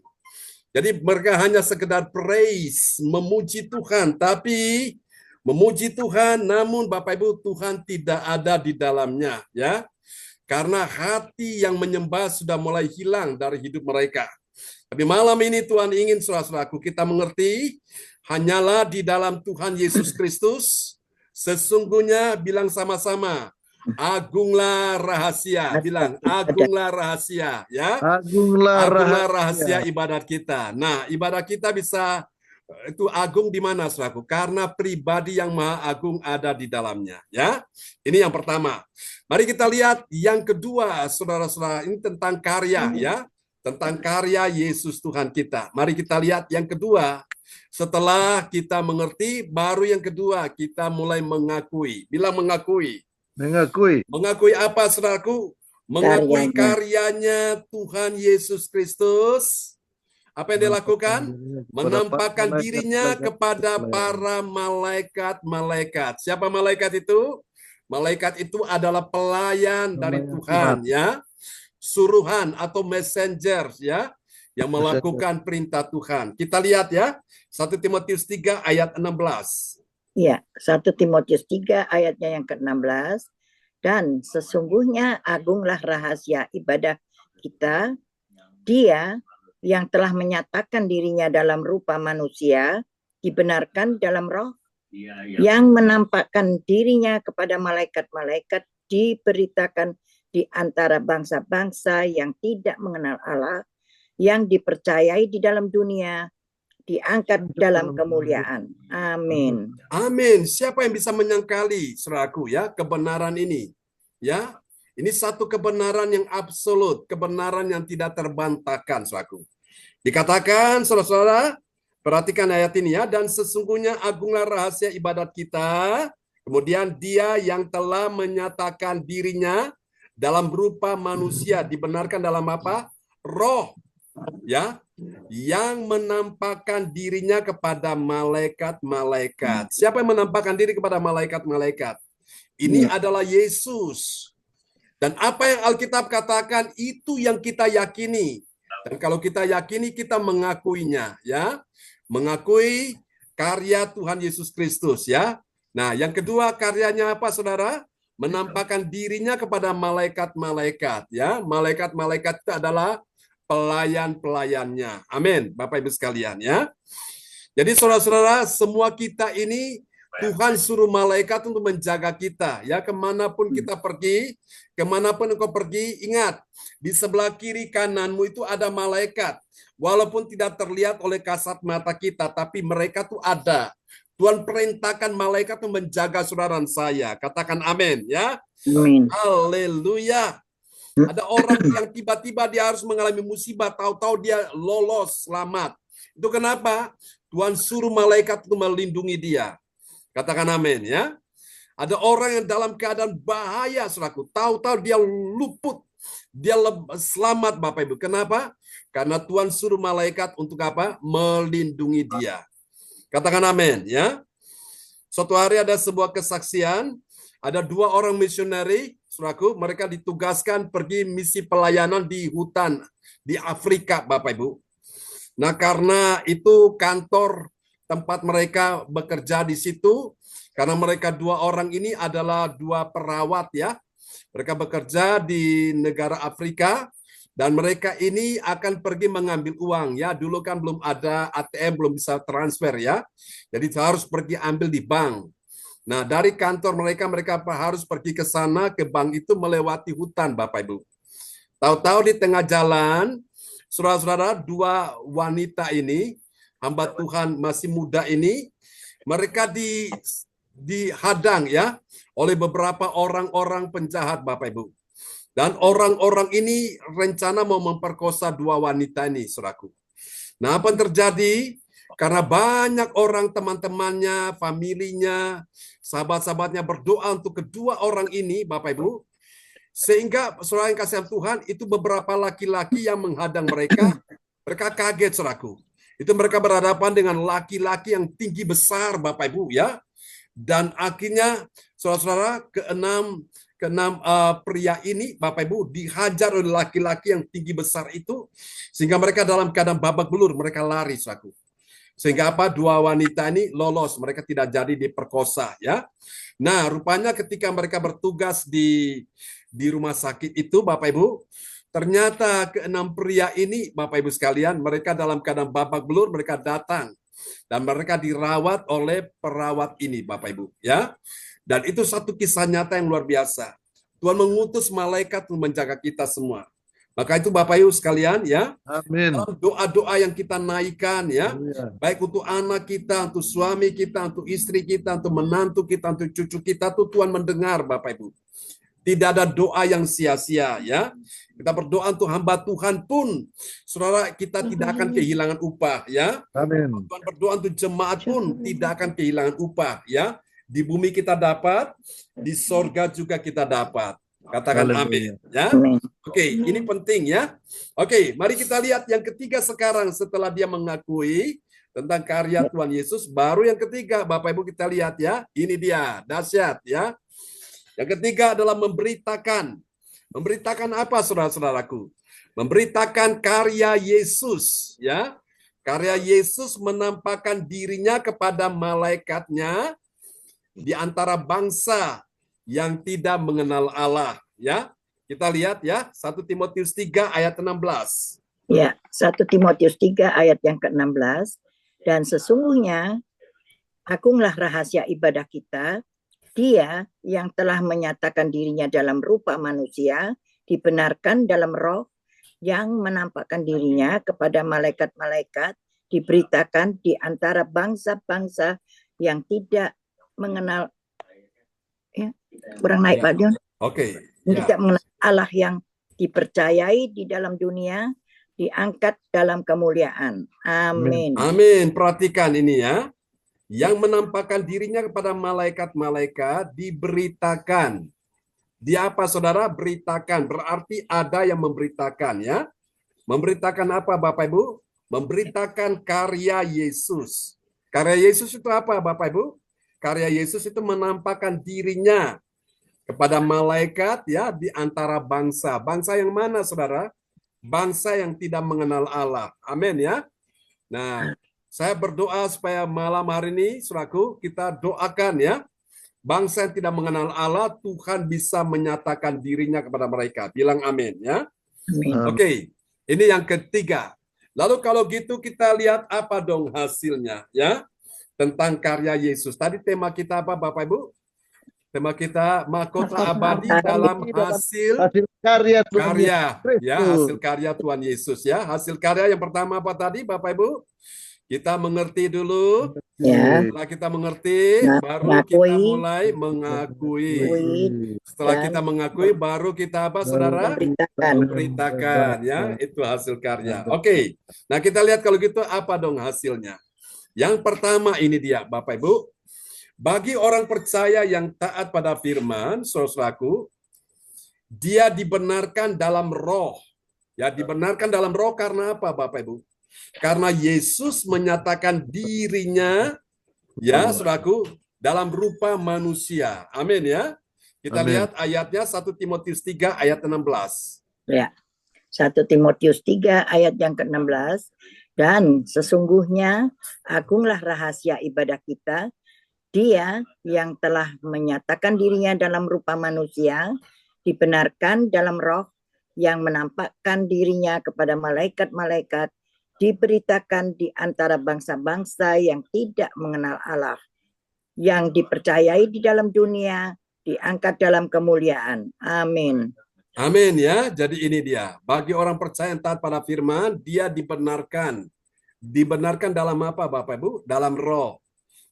Jadi mereka hanya sekedar praise, memuji Tuhan, tapi memuji Tuhan namun Bapak Ibu Tuhan tidak ada di dalamnya ya. Karena hati yang menyembah sudah mulai hilang dari hidup mereka. Tapi malam ini Tuhan ingin saudara-saudaraku kita mengerti, hanyalah di dalam Tuhan Yesus Kristus, sesungguhnya bilang sama-sama, agunglah rahasia. Bilang, agunglah rahasia. Ya, agunglah rahasia ibadat kita. Nah, ibadat kita bisa itu agung di mana saudaraku? Karena pribadi yang maha agung ada di dalamnya. Ya, ini yang pertama. Mari kita lihat yang kedua, saudara-saudara, ini tentang karya ya, tentang karya Yesus Tuhan kita. Mari kita lihat yang kedua. Setelah kita mengerti, baru yang kedua kita mulai mengakui. Bilang mengakui. Mengakui. Mengakui apa, saudaraku? Mengakui karyanya Tuhan Yesus Kristus. Apa yang dia lakukan? Menampakkan dirinya kepada para malaikat-malaikat. Siapa malaikat itu? Malaikat itu adalah pelayan dari Tuhan ya. Suruhan atau messenger ya, yang melakukan perintah Tuhan. Kita lihat ya, 1 Timotius 3 ayat 16. Ya, 1 Timotius 3 ayatnya yang ke-16. Dan sesungguhnya agunglah rahasia ibadah kita, dia yang telah menyatakan dirinya dalam rupa manusia, dibenarkan dalam roh, yang menampakkan dirinya kepada malaikat-malaikat, diberitakan di antara bangsa-bangsa yang tidak mengenal Allah, yang dipercayai di dalam dunia, diangkat dalam kemuliaan. Amin. Amin. Siapa yang bisa menyangkali, saudaraku ya, kebenaran ini? Ya, ini satu kebenaran yang absolut, kebenaran yang tidak terbantahkan, saudaraku. Dikatakan, saudara-saudara, perhatikan ayat ini ya, dan sesungguhnya agunglah rahasia ibadat kita, kemudian dia yang telah menyatakan dirinya dalam rupa manusia, dibenarkan dalam apa? Roh. Ya, yang menampakkan dirinya kepada malaikat-malaikat. Siapa yang menampakkan diri kepada malaikat-malaikat? Ini adalah Yesus. Dan apa yang Alkitab katakan itu yang kita yakini. Dan kalau kita yakini, kita mengakuinya, ya. Mengakui karya Tuhan Yesus Kristus, ya. Nah, yang kedua karyanya apa, Saudara? Menampakkan dirinya kepada malaikat-malaikat, ya. Malaikat-malaikat itu adalah pelayan-pelayannya. Amin, Bapak Ibu sekalian, ya. Jadi saudara-saudara, semua kita ini Tuhan suruh malaikat untuk menjaga kita, ya. Kemanapun kita pergi, kemanapun engkau pergi, ingat, di sebelah kiri kananmu itu ada malaikat. Walaupun tidak terlihat oleh kasat mata kita, tapi mereka tuh ada. Tuhan perintahkan malaikat untuk menjaga saudara dan saya. Katakan amin, ya. Amin. Haleluya. Ada orang yang tiba-tiba dia harus mengalami musibah, tahu-tahu dia lolos, selamat. Itu kenapa? Tuhan suruh malaikat untuk melindungi dia. Katakan amin, ya. Ada orang yang dalam keadaan bahaya, saudaraku. Tahu-tahu dia luput. Dia selamat, Bapak Ibu. Kenapa? Karena Tuhan suruh malaikat untuk apa? Melindungi dia. Katakan amin, ya. Suatu hari ada sebuah kesaksian. Ada 2 orang misioneri, saudaraku, mereka ditugaskan pergi misi pelayanan di hutan di Afrika, Bapak Ibu. Nah, karena itu kantor tempat mereka bekerja di situ, karena mereka 2 orang ini adalah 2 perawat, ya. Mereka bekerja di negara Afrika dan mereka ini akan pergi mengambil uang, ya. Dulu kan belum ada ATM, belum bisa transfer, ya. Jadi harus pergi ambil di bank. Nah, dari kantor mereka harus pergi ke sana, ke bank itu melewati hutan, Bapak Ibu. Tahu-tahu di tengah jalan, saudara-saudara, 2 wanita ini, hamba Tuhan masih muda ini, mereka dihadang, ya, oleh beberapa orang-orang penjahat, Bapak Ibu. Dan orang-orang ini rencana mau memperkosa 2 wanita ini, saudaraku. Nah, apa yang terjadi? Karena banyak orang, teman-temannya, familinya, sahabat-sahabatnya berdoa untuk kedua orang ini, Bapak Ibu. Sehingga saudara yang kasih Tuhan, itu beberapa laki-laki yang menghadang mereka. Mereka kaget, saudaraku. Itu mereka berhadapan dengan laki-laki yang tinggi besar, Bapak Ibu, ya. Dan akhirnya, saudara-saudara, keenam pria ini, Bapak Ibu, dihajar oleh laki-laki yang tinggi besar itu. Sehingga mereka dalam keadaan babak belur, mereka lari, saudaraku. Sehingga apa? 2 wanita ini lolos, mereka tidak jadi diperkosa, ya. Nah, rupanya ketika mereka bertugas di rumah sakit itu, Bapak Ibu, ternyata ke-6 pria ini, Bapak Ibu sekalian, mereka dalam keadaan babak belur, mereka datang dan mereka dirawat oleh perawat ini, Bapak Ibu, ya. Dan itu satu kisah nyata yang luar biasa. Tuhan mengutus malaikat untuk menjaga kita semua. Maka itu Bapak Ibu sekalian, ya. Amin. Doa-doa yang kita naikkan, ya. Baik untuk anak kita, untuk suami kita, untuk istri kita, untuk menantu kita, untuk cucu kita, tuh Tuhan mendengar, Bapak Ibu. Tidak ada doa yang sia-sia, ya. Kita berdoa untuk hamba Tuhan pun, saudara, kita tidak akan kehilangan upah, ya. Amin. Tuhan berdoa untuk jemaat pun tidak akan kehilangan upah, ya. Di bumi kita dapat, di sorga juga kita dapat. Katakan amin, ya. Oke, ini penting, ya. Oke, mari kita lihat yang ketiga sekarang setelah dia mengakui tentang karya Tuhan Yesus, baru yang ketiga, Bapak Ibu kita lihat, ya. Ini dia, dahsyat, ya. Yang ketiga adalah memberitakan. Memberitakan apa, saudara-saudaraku? Memberitakan karya Yesus, ya. Karya Yesus menampakkan dirinya kepada malaikatnya di antara bangsa yang tidak mengenal Allah, ya. Kita lihat, ya, 1 Timotius 3 ayat 16. Ya, 1 Timotius 3 ayat yang ke-16. Dan sesungguhnya agunglah rahasia ibadah kita, Dia yang telah menyatakan dirinya dalam rupa manusia, dibenarkan dalam roh, yang menampakkan dirinya kepada malaikat-malaikat, diberitakan di antara bangsa-bangsa yang tidak mengenal, ya, kurang naik, Pak John. Oke. Tidak mengenal Allah yang dipercayai di dalam dunia, diangkat dalam kemuliaan. Amin. Amin. Perhatikan ini, ya. Yang menampakkan dirinya kepada malaikat-malaikat diberitakan. Dia apa, saudara? Beritakan. Berarti ada yang memberitakan, ya. Memberitakan apa, Bapak Ibu? memberitakan karya Yesus. Karya Yesus itu apa, Bapak Ibu? Karya Yesus itu menampakkan dirinya kepada malaikat ya di antara bangsa. Bangsa yang mana, Saudara? Bangsa yang tidak mengenal Allah. Amin ya. Nah, saya berdoa supaya malam hari ini, saudaraku, kita doakan ya. Bangsa yang tidak mengenal Allah, Tuhan bisa menyatakan dirinya kepada mereka. Bilang amin ya. Amin. Oke, ini yang ketiga. Lalu kalau gitu kita lihat apa dong hasilnya ya. Tentang karya Yesus. Tadi tema kita apa Bapak Ibu? Tema kita mahkota abadi dalam hasil karya Tuhan karya Yesus. ya, hasil karya Tuhan Yesus ya. Hasil karya yang pertama apa tadi Bapak Ibu? Kita mengerti dulu. Ya. Setelah kita mengerti, baru kita mulai mengakui. Setelah kita mengakui, baru kita apa, Saudara? Memberitakan ya, itu hasil karya. Oke. Nah, kita lihat kalau gitu apa dong hasilnya? Yang pertama ini dia, Bapak Ibu. Bagi orang percaya yang taat pada firman, saudaraku, dia dibenarkan dalam roh. Ya, dibenarkan dalam roh karena apa, Bapak Ibu? Karena Yesus menyatakan dirinya, ya, saudaraku, dalam rupa manusia. Amin ya. Kita lihat ayatnya 1 Timotius 3 ayat 16. Ya. 1 Timotius 3 ayat yang ke-16. Dan sesungguhnya agunglah rahasia ibadah kita. Dia yang telah menyatakan dirinya dalam rupa manusia, dibenarkan dalam roh, yang menampakkan dirinya kepada malaikat-malaikat, diberitakan di antara bangsa-bangsa yang tidak mengenal Allah, yang dipercayai di dalam dunia, diangkat dalam kemuliaan. Amin. Amin ya. Jadi ini dia. Bagi orang percaya yang taat pada firman, dia dibenarkan. Dibenarkan dalam apa Bapak Ibu? Dalam roh.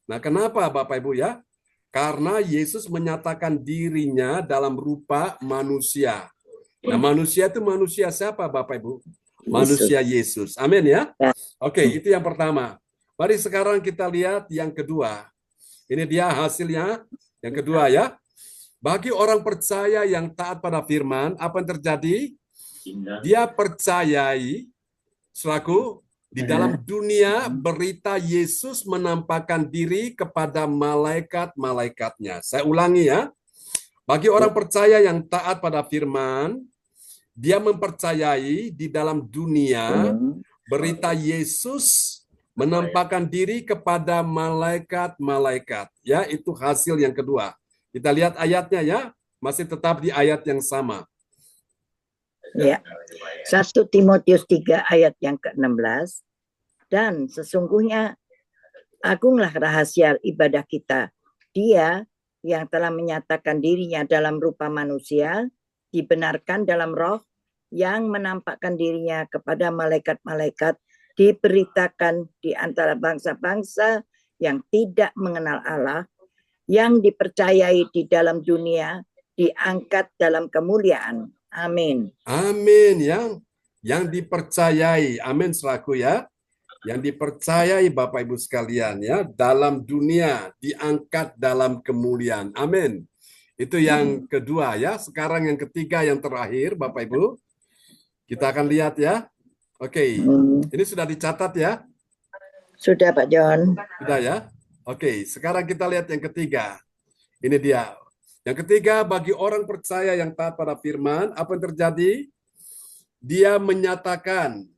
Nah, kenapa Bapak Ibu ya? Karena Yesus menyatakan dirinya dalam rupa manusia. Nah, manusia itu manusia siapa Bapak Ibu? Manusia Yesus. Amin ya? Oke, itu yang pertama. Mari sekarang kita lihat yang kedua. Ini dia hasilnya. Yang kedua ya. Bagi orang percaya yang taat pada firman, apa yang terjadi? Dia percayai selaku di dalam dunia berita Yesus menampakkan diri kepada malaikat-malaikatnya. Saya ulangi ya. Bagi orang percaya yang taat pada firman, dia mempercayai di dalam dunia berita Yesus menampakkan diri kepada malaikat-malaikat. Ya, itu hasil yang kedua. Kita lihat ayatnya ya, masih tetap di ayat yang sama. Ya. 1 Timotius 3 ayat yang ke-16. Dan sesungguhnya agunglah rahasia ibadah kita. Dia yang telah menyatakan dirinya dalam rupa manusia, dibenarkan dalam roh, yang menampakkan dirinya kepada malaikat-malaikat, diberitakan di antara bangsa-bangsa yang tidak mengenal Allah, yang dipercayai di dalam dunia, diangkat dalam kemuliaan. Amin. Amin. Yang dipercayai. Amin selaku ya. Yang dipercayai Bapak Ibu sekalian ya, dalam dunia diangkat dalam kemuliaan. Amin. Itu yang kedua ya. Sekarang yang ketiga, yang terakhir Bapak Ibu. Kita akan lihat ya. Oke. Ini sudah dicatat ya? Sudah Pak John. Sudah ya? Oke, sekarang kita lihat yang ketiga. Ini dia. Yang ketiga, bagi orang percaya yang taat pada firman, apa yang terjadi? Dia menyatakan.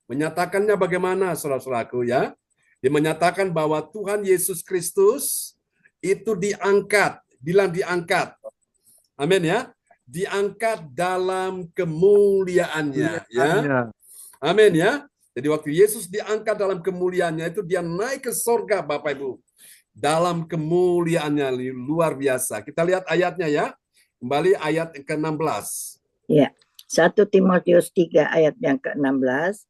Menyatakannya bagaimana, saudara-saudaraku ya? Dia menyatakan bahwa Tuhan Yesus Kristus itu diangkat. Bilang diangkat. Amin ya. Diangkat dalam kemuliaannya. Ya. Amin ya. Jadi waktu Yesus diangkat dalam kemuliaannya itu dia naik ke surga Bapak Ibu. Dalam kemuliaannya luar biasa. Kita lihat ayatnya ya. Kembali ayat ke-16. Ya. 1 Timotius 3 ayat yang ke-16.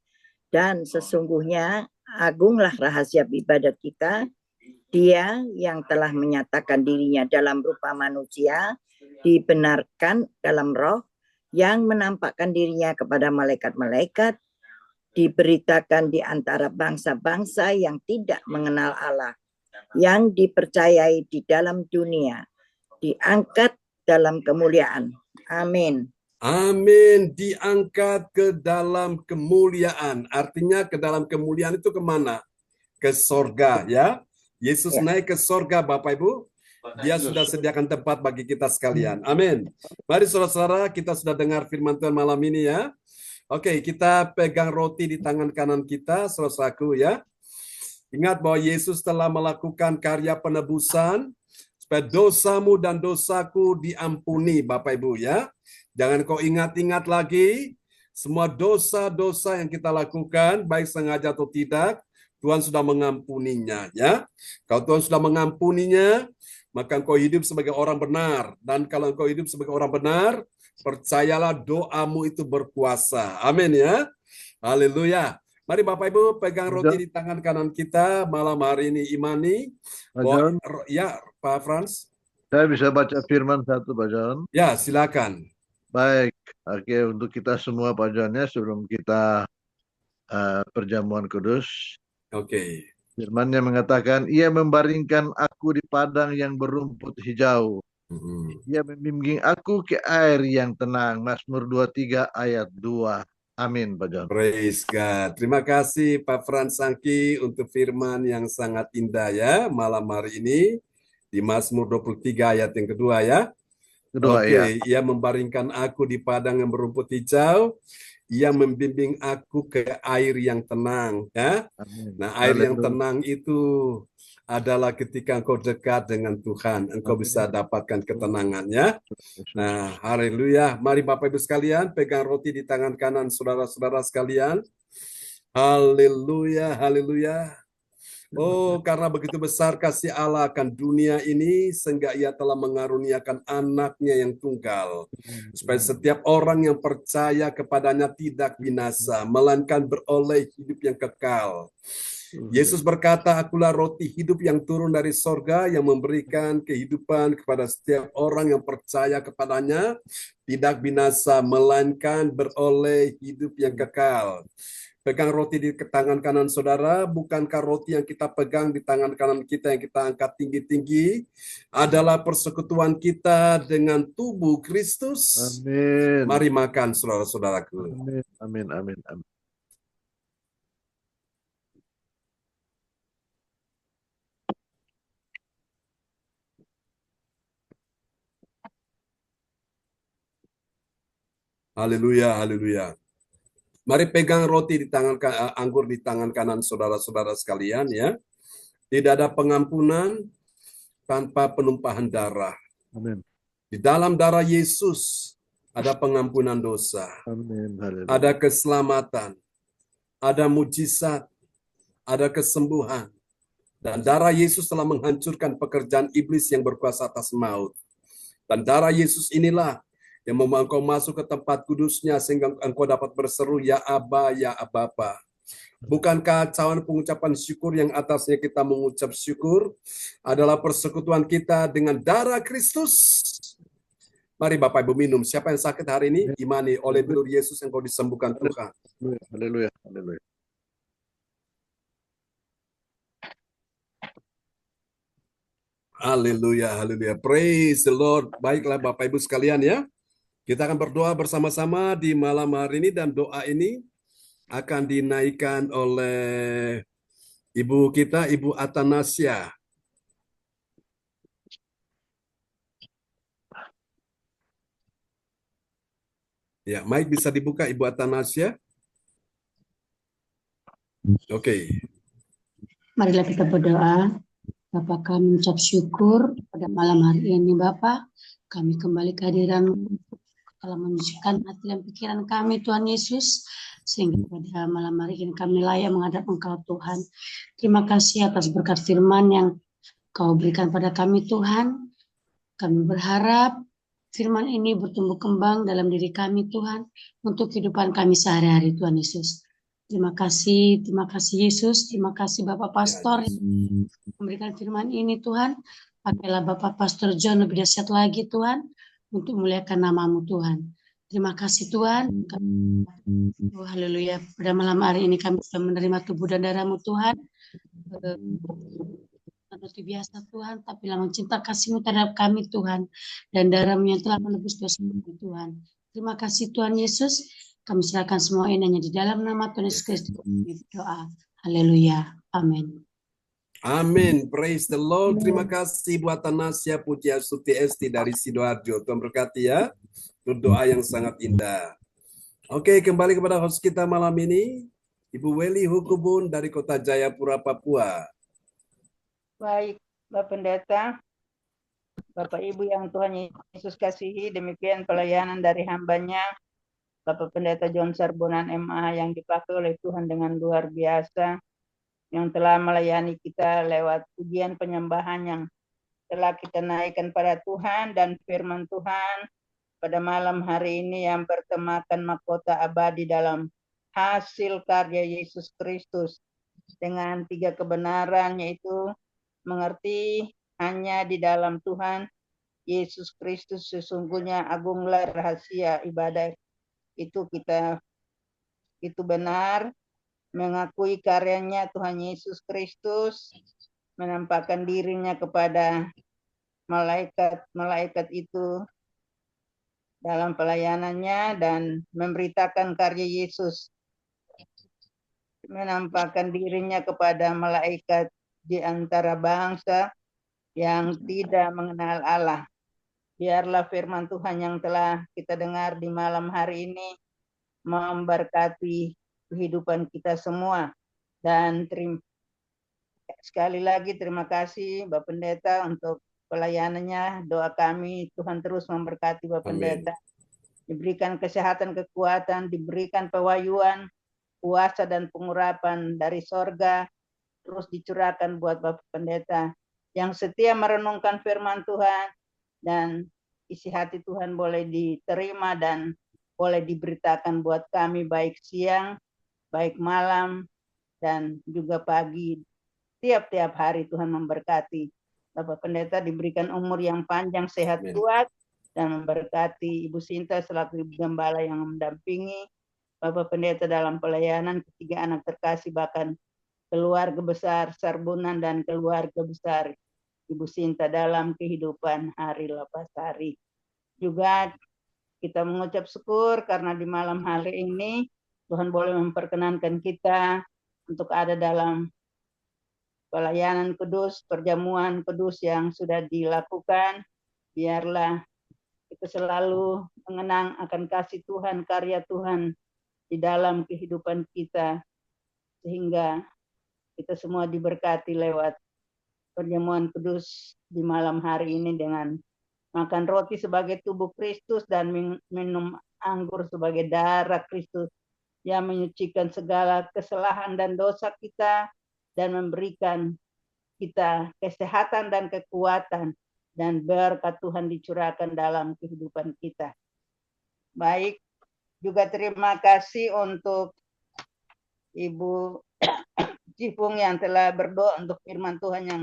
Dan sesungguhnya agunglah rahasia ibadat kita. Dia yang telah menyatakan dirinya dalam rupa manusia, dibenarkan dalam roh, yang menampakkan dirinya kepada malaikat-malaikat, diberitakan di antara bangsa-bangsa yang tidak mengenal Allah, yang dipercayai di dalam dunia, diangkat dalam kemuliaan. Amin. Amin. Diangkat ke dalam kemuliaan. Artinya ke dalam kemuliaan itu kemana? Ke sorga ya. Yesus Ya. naik ke sorga Bapak Ibu. Dia sudah sediakan tempat bagi kita sekalian. Amin. Mari saudara-saudara, kita sudah dengar firman Tuhan malam ini ya. Oke, kita pegang roti di tangan kanan kita, saudaraku ya. Ingat bahwa Yesus telah melakukan karya penebusan supaya dosamu dan dosaku diampuni, Bapak Ibu ya. Jangan kau ingat-ingat lagi semua dosa-dosa yang kita lakukan, baik sengaja atau tidak, Tuhan sudah mengampuninya ya. Kalau Tuhan sudah mengampuninya, maka engkau hidup sebagai orang benar. Dan kalau engkau hidup sebagai orang benar, percayalah doamu itu berkuasa. Amin ya. Haleluya. Mari Bapak Ibu pegang roti di tangan kanan kita malam hari ini, imani. Pak John, Ya, Pak Frans. saya bisa baca firman satu, Pak John. Ya, silakan. Baik, oke, untuk kita semua Pak John ya, sebelum kita perjamuan kudus. Oke. Firman-Nya mengatakan, ia membaringkan aku di padang yang berumput hijau. Ia membimbing aku ke air yang tenang. Mazmur 23 ayat 2. Amin, Pak John. Praise God. Terima kasih Pak Frans Sangki untuk firman yang sangat indah ya malam hari ini di Mazmur 23 ayat yang kedua ya. Kedua, Oke, ya. ia membaringkan aku di padang yang berumput hijau. Ia membimbing aku ke air yang tenang ya. Amin. Nah, air yang Haleluya. tenang itu adalah ketika engkau dekat dengan Tuhan, engkau Amin. bisa dapatkan ketenangan ya. Nah, haleluya. Mari Bapak Ibu sekalian pegang roti di tangan kanan saudara-saudara sekalian. Haleluya, haleluya. Oh, karena begitu besar kasih Allah akan dunia ini, sehingga ia telah mengaruniakan anaknya yang tunggal. Supaya setiap orang yang percaya kepadanya tidak binasa, melainkan beroleh hidup yang kekal. Yesus berkata, akulah roti hidup yang turun dari sorga, yang memberikan kehidupan kepada setiap orang yang percaya kepadanya, tidak binasa, melainkan beroleh hidup yang kekal. Pegang roti di tangan kanan saudara, bukankah roti yang kita pegang di tangan kanan kita yang kita angkat tinggi-tinggi adalah persekutuan kita dengan tubuh Kristus? Amin. Mari makan saudara-saudaraku. Amin, amin, amin, amin. Haleluya, haleluya. Mari pegang roti di tangan anggur di tangan kanan saudara-saudara sekalian ya. Tidak ada pengampunan tanpa penumpahan darah. Amin. Di dalam darah Yesus ada pengampunan dosa. Amin. Haleluya. Ada keselamatan, ada mujizat, ada kesembuhan. Dan darah Yesus telah menghancurkan pekerjaan iblis yang berkuasa atas maut. Dan darah Yesus inilah yang membawa engkau masuk ke tempat kudusnya sehingga engkau dapat berseru, ya Aba, ya Bapa. Bukankah cawan pengucapan syukur yang atasnya kita mengucap syukur adalah persekutuan kita dengan darah Kristus? Mari Bapak Ibu minum. Siapa yang sakit hari ini? Imani oleh bilur Yesus engkau disembuhkan Tuhan. Haleluya, haleluya. Haleluya, haleluya. Praise the Lord. Baiklah Bapak Ibu sekalian ya. Kita akan berdoa bersama-sama di malam hari ini dan doa ini akan dinaikkan oleh Ibu kita, Ibu Atanasia. Ya, mic bisa dibuka Ibu Atanasia. Oke. Marilah kita berdoa. Bapak, kami mengucap syukur pada malam hari ini Bapak. Kami kembali kehadiran telah menyucikan hati dan pikiran kami Tuhan Yesus. Sehingga pada malam hari ini kami layak menghadap Engkau Tuhan. Terima kasih atas berkat firman yang Kau berikan pada kami Tuhan. Kami berharap firman ini bertumbuh kembang dalam diri kami Tuhan. Untuk kehidupan kami sehari-hari Tuhan Yesus. Terima kasih Yesus. Terima kasih Bapak Pastor yang memberikan firman ini Tuhan. Pakailah Bapak Pastor John lebih dahsyat lagi Tuhan. Untuk memuliakan nama-Mu Tuhan. Terima kasih Tuhan. Oh, haleluya. Pada malam hari ini kami sudah menerima tubuh dan darah-Mu Tuhan. Seperti biasa Tuhan. Tapi langsung cinta kasih-Mu terhadap kami Tuhan. Dan darah-Mu yang telah menebus dosa kami Tuhan. Terima kasih Tuhan Yesus. Kami serahkan semua ini hanya di dalam nama Tuhan Yesus Kristus. Kami berdoa. Haleluya. Amin. Amin. Praise the Lord. Terima kasih buat Tanasya Pujiastuti Esti dari Sidoarjo. Tuhan berkati ya. Itu doa yang sangat indah. Oke, kembali kepada host kita malam ini, Ibu Weli Hukubun dari Kota Jayapura, Papua. Baik, Bapak Pendeta, Bapak Ibu yang Tuhan Yesus kasihi, demikian pelayanan dari hambanya, Bapak Pendeta John Sarbonan MA yang dipakai oleh Tuhan dengan luar biasa, yang telah melayani kita lewat pujian penyembahan yang telah kita naikkan pada Tuhan dan firman Tuhan pada malam hari ini yang bertemakan mahkota abadi dalam hasil karya Yesus Kristus dengan 3 kebenaran, yaitu mengerti hanya di dalam Tuhan Yesus Kristus sesungguhnya agunglah rahasia ibadah itu benar, mengakui karyanya Tuhan Yesus Kristus, menampakkan dirinya kepada malaikat itu dalam pelayanannya dan memberitakan karya Yesus, menampakkan dirinya kepada malaikat di antara bangsa yang tidak mengenal Allah. Biarlah firman Tuhan yang telah kita dengar di malam hari ini memberkati kehidupan kita semua. Dan sekali lagi terima kasih Bapak Pendeta untuk pelayanannya. Doa kami Tuhan terus memberkati Bapak Pendeta. Diberikan kesehatan, kekuatan, diberikan pewahyuan, kuasa dan pengurapan dari sorga terus dicurahkan buat Bapak Pendeta yang setia merenungkan firman Tuhan, dan isi hati Tuhan boleh diterima dan boleh diberitakan buat kami baik siang, baik malam, dan juga pagi. Tiap-tiap hari Tuhan memberkati. Bapak Pendeta diberikan umur yang panjang, sehat, kuat, dan memberkati Ibu Sinta selaku Ibu Gembala yang mendampingi Bapak Pendeta dalam pelayanan, ketiga anak terkasih, bahkan keluarga besar Sarbonan dan keluarga besar Ibu Sinta dalam kehidupan hari lepas hari. Juga kita mengucap syukur karena di malam hari ini Tuhan boleh memperkenankan kita untuk ada dalam pelayanan kudus, perjamuan kudus yang sudah dilakukan. Biarlah kita selalu mengenang akan kasih Tuhan, karya Tuhan di dalam kehidupan kita, sehingga kita semua diberkati lewat perjamuan kudus di malam hari ini dengan makan roti sebagai tubuh Kristus dan minum anggur sebagai darah Kristus yang menyucikan segala kesalahan dan dosa kita dan memberikan kita kesehatan dan kekuatan, dan berkat Tuhan dicurahkan dalam kehidupan kita. Baik, juga terima kasih untuk Ibu Cipung yang telah berdoa untuk firman Tuhan yang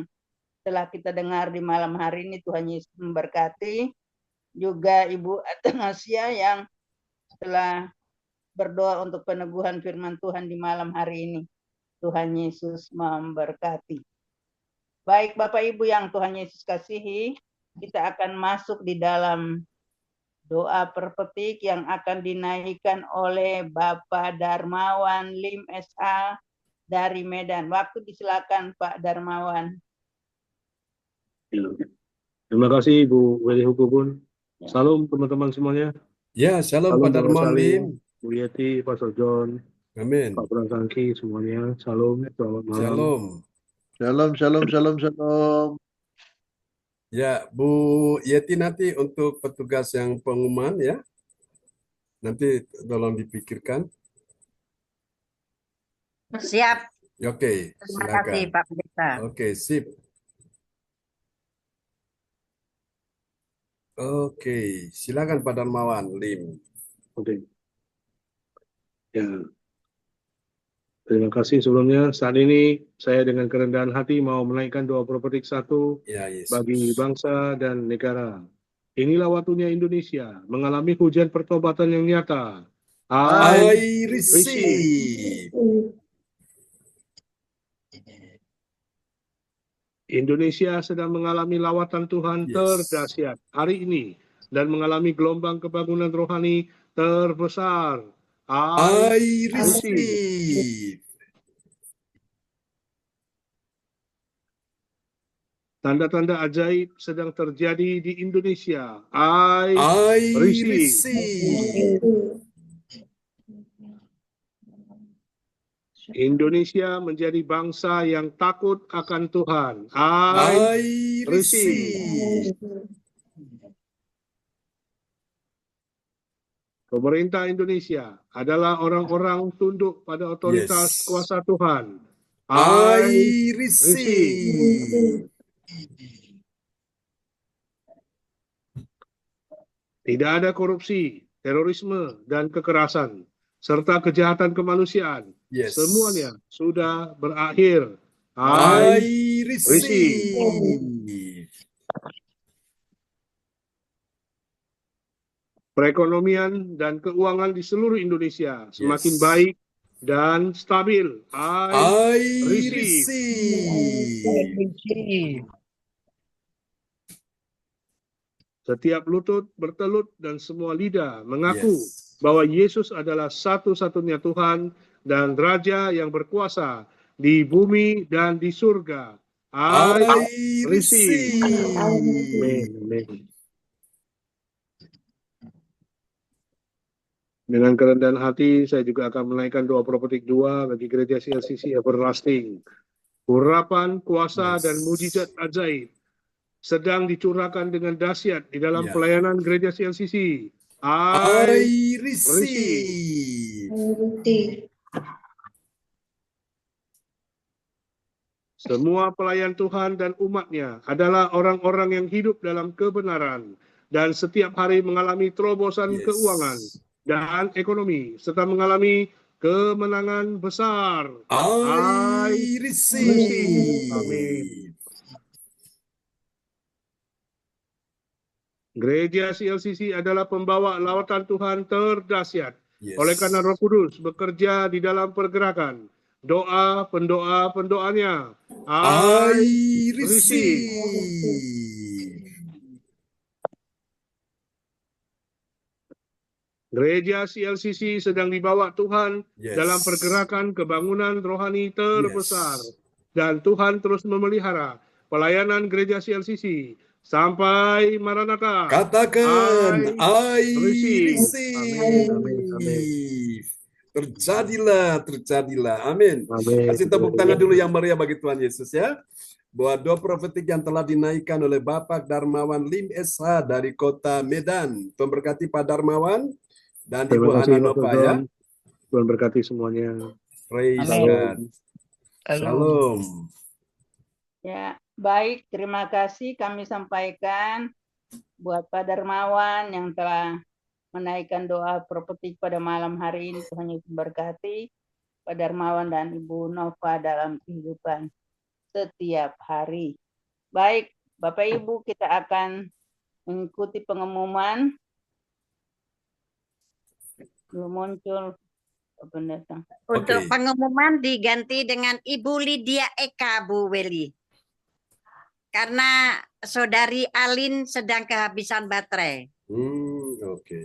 telah kita dengar di malam hari ini. Tuhan Yesus memberkati. Juga Ibu Atanasia yang telah berdoa untuk peneguhan firman Tuhan di malam hari ini. Tuhan Yesus memberkati. Baik Bapak Ibu yang Tuhan Yesus kasihi, kita akan masuk di dalam doa perpetik yang akan dinaikkan oleh Bapak Darmawan Lim SA dari Medan. Waktu disilakan Pak Darmawan. Terima kasih Ibu Weli Hukubun. Salam teman-teman semuanya. Ya, shalom Pak Darmawan Lim. Bu Yeti, Pastor John. Amin. Pak Prasangki semuanya. Salam, selamat malam. Shalom. Shalom, shalom, shalom, shalom. Ya, Bu Yeti nanti untuk petugas yang pengumuman ya. Nanti tolong dipikirkan. Siap. Oke, Terima silakan. kasih Pak Pendeta. Oke, sip. Oke, silakan Pak Darmawan Lim. Oke. Ya. Terima kasih sebelumnya. Saat ini saya dengan kerendahan hati mau menaikkan doa profetik 1 Ya, Yesus. bagi bangsa dan negara. Inilah waktunya Indonesia mengalami hujan pertobatan yang nyata. I receive. Indonesia sedang mengalami lawatan Tuhan Yes. terdahsyat hari ini dan mengalami gelombang kebangunan rohani terbesar. I receive. receive. Tanda-tanda ajaib sedang terjadi di Indonesia. I I receive. receive. Indonesia menjadi bangsa yang takut akan Tuhan. I receive. receive. Pemerintah Indonesia adalah orang-orang tunduk pada otoritas Yes. kuasa Tuhan. I receive. Tidak ada korupsi, terorisme, dan kekerasan, serta kejahatan kemanusiaan. Yes. Semuanya sudah berakhir. I receive. Perekonomian dan keuangan di seluruh Indonesia semakin Yes. baik dan stabil. I receive. receive. Setiap lutut bertelut dan semua lidah mengaku Yes. bahwa Yesus adalah satu-satunya Tuhan dan Raja yang berkuasa di bumi dan di surga. I receive. Amen. Amen. Dengan kerendahan hati, saya juga akan menaikkan doa profetik 2 bagi gereja CLCC Everlasting. Urapan, kuasa, Yes. dan mujizat ajaib sedang dicurahkan dengan dahsyat di dalam Ya. pelayanan gereja CLCC. I receive. Semua pelayan Tuhan dan umatnya adalah orang-orang yang hidup dalam kebenaran dan setiap hari mengalami terobosan Yes. keuangan dan ekonomi serta mengalami kemenangan besar. I receive. Amin. Gereja CLCC adalah pembawa lawatan Tuhan terdahsyat. Yes. Oleh karena Roh Kudus bekerja di dalam pergerakan doa pendoa-pendoanya. I receive. Gereja CLCC sedang dibawa Tuhan Yes. dalam pergerakan kebangunan rohani terbesar. Yes. Dan Tuhan terus memelihara pelayanan gereja CLCC sampai Maranatha. Katakan, I receive. receive. Terjadilah. Amin. Amin. Kasih tepuk tangan dulu yang meriah bagi Tuhan Yesus ya. Bahwa doa profetik yang telah dinaikkan oleh Bapak Darmawan Lim SH dari kota Medan. Tuhan berkati Pak Darmawan dan Ibu Terima kasih, Ananova Pak ya. Don. Tuhan berkati semuanya. Praise Amin. God. Shalom. Shalom. Ya, baik. Terima kasih kami sampaikan buat Pak Darmawan yang telah menaikkan doa profetik pada malam hari ini. Tuhan Yesus berkati Pak Darmawan dan Ibu Nova dalam kehidupan setiap hari. Baik, Bapak Ibu, kita akan mengikuti pengumuman. Belum muncul pendatang. Untuk Oke. pengumuman diganti dengan Ibu Lydia Eka, Bu Weli. Karena Saudari Alin sedang kehabisan baterai. Oke.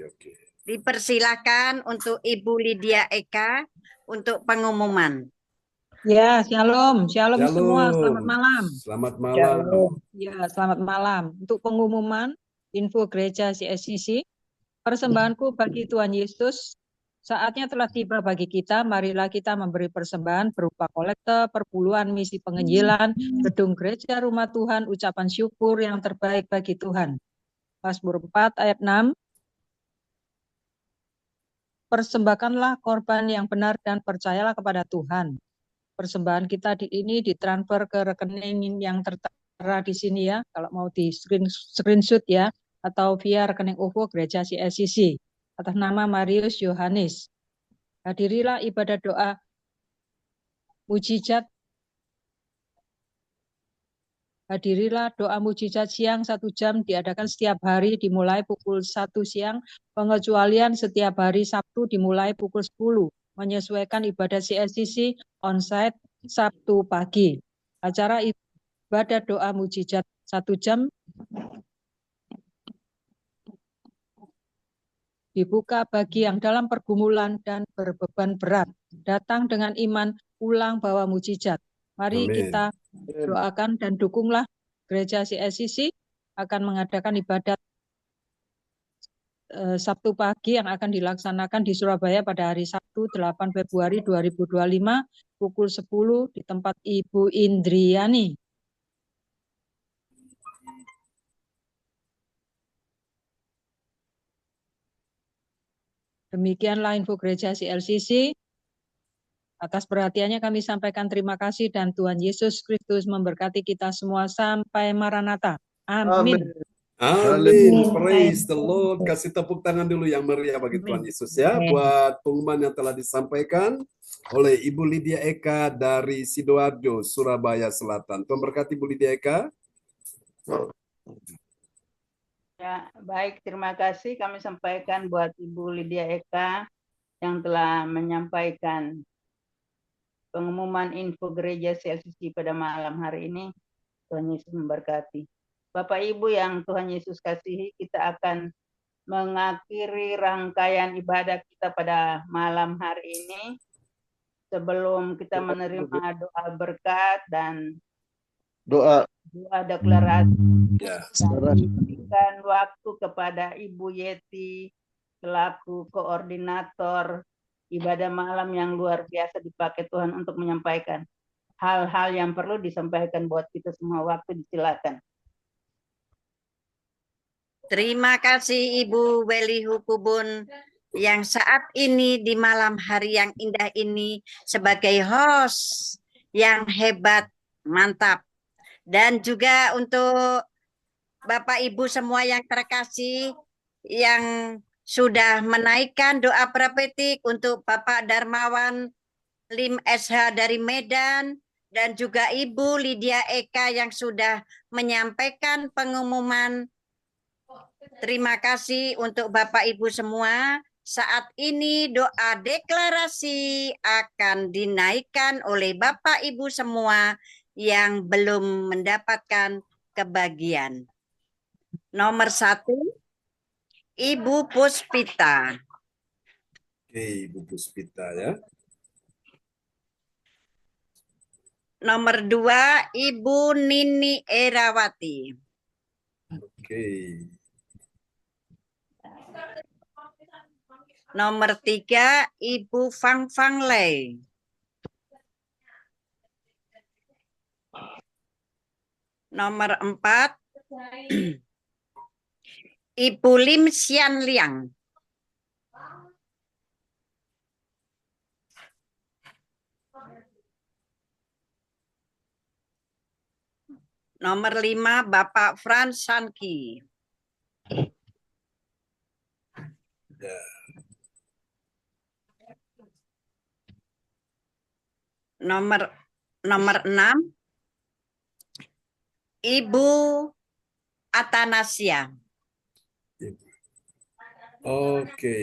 Dipersilakan untuk Ibu Lydia Eka untuk pengumuman. Ya, shalom semua, selamat malam. Selamat malam. Ya, selamat malam. Untuk pengumuman info gereja CSCC, persembahanku bagi Tuhan Yesus, saatnya telah tiba bagi kita. Marilah kita memberi persembahan berupa kolekte, perpuluhan, misi penginjilan, gedung gereja rumah Tuhan, ucapan syukur yang terbaik bagi Tuhan. Mazmur 4 ayat 6. Persembahkanlah korban yang benar dan percayalah kepada Tuhan. Persembahan kita ini ditransfer ke rekening yang tertera di sini ya, kalau mau di screenshot ya, atau via rekening OVO Gereja CSCC atas nama Marius Yohanes. Hadirilah ibadah doa mujizat. Hadirilah doa mujizat siang 1 jam diadakan setiap hari dimulai pukul 1 siang, pengecualian setiap hari Sabtu dimulai pukul 10. Menyesuaikan ibadah CSCC onsite Sabtu pagi. Acara ibadah doa mujizat 1 jam dibuka bagi yang dalam pergumulan dan berbeban berat. Datang dengan iman, pulang bawa mujizat. Mari Amin. kita doakan dan dukunglah Gereja CSCC akan mengadakan ibadat Sabtu pagi yang akan dilaksanakan di Surabaya pada hari Sabtu 8 Februari 2025 pukul 10 di tempat Ibu Indriani. Demikianlah info Gereja CLCC. Atas perhatiannya kami sampaikan terima kasih dan Tuhan Yesus Kristus memberkati kita semua sampai Maranatha. Amin. Amin. Praise the Lord. Kasih tepuk tangan dulu yang meriah bagi Tuhan Yesus ya. Buat pengumuman yang telah disampaikan oleh Ibu Lydia Eka dari Sidoarjo, Surabaya Selatan. Tuhan berkati Ibu Lydia Eka. Ya, baik, terima kasih kami sampaikan buat Ibu Lydia Eka yang telah menyampaikan pengumuman info Gereja CLCC pada malam hari ini. Tuhan Yesus memberkati. Bapak Ibu yang Tuhan Yesus kasihi, kita akan mengakhiri rangkaian ibadah kita pada malam hari ini. Sebelum kita menerima doa berkat dan Doa deklarasi, Ya. berikan waktu kepada Ibu Yeti selaku koordinator ibadah malam yang luar biasa dipakai Tuhan untuk menyampaikan hal-hal yang perlu disampaikan buat kita semua. Waktu disilakan. Terima kasih Ibu Weli Hukubun yang saat ini di malam hari yang indah ini sebagai host yang hebat, mantap. Dan juga untuk Bapak Ibu semua yang terkasih yang sudah menaikkan doa profetik untuk Bapak Darmawan Lim SH dari Medan dan juga Ibu Lydia Eka yang sudah menyampaikan pengumuman. Terima kasih untuk Bapak Ibu semua. Saat ini doa deklarasi akan dinaikkan oleh Bapak Ibu semua yang belum mendapatkan kebagian. Nomor 1, Ibu Puspita. Oke, Ibu Puspita ya. Nomor 2, Ibu Nini Erawati. Oke. Nomor 3, Ibu Fang Fang Lei. Nomor 4, Ibu Lim Xian Liang. Nomor 5, Bapak Frans Sanki. Ya. Nomor 6, Ibu Atanasia. Oke.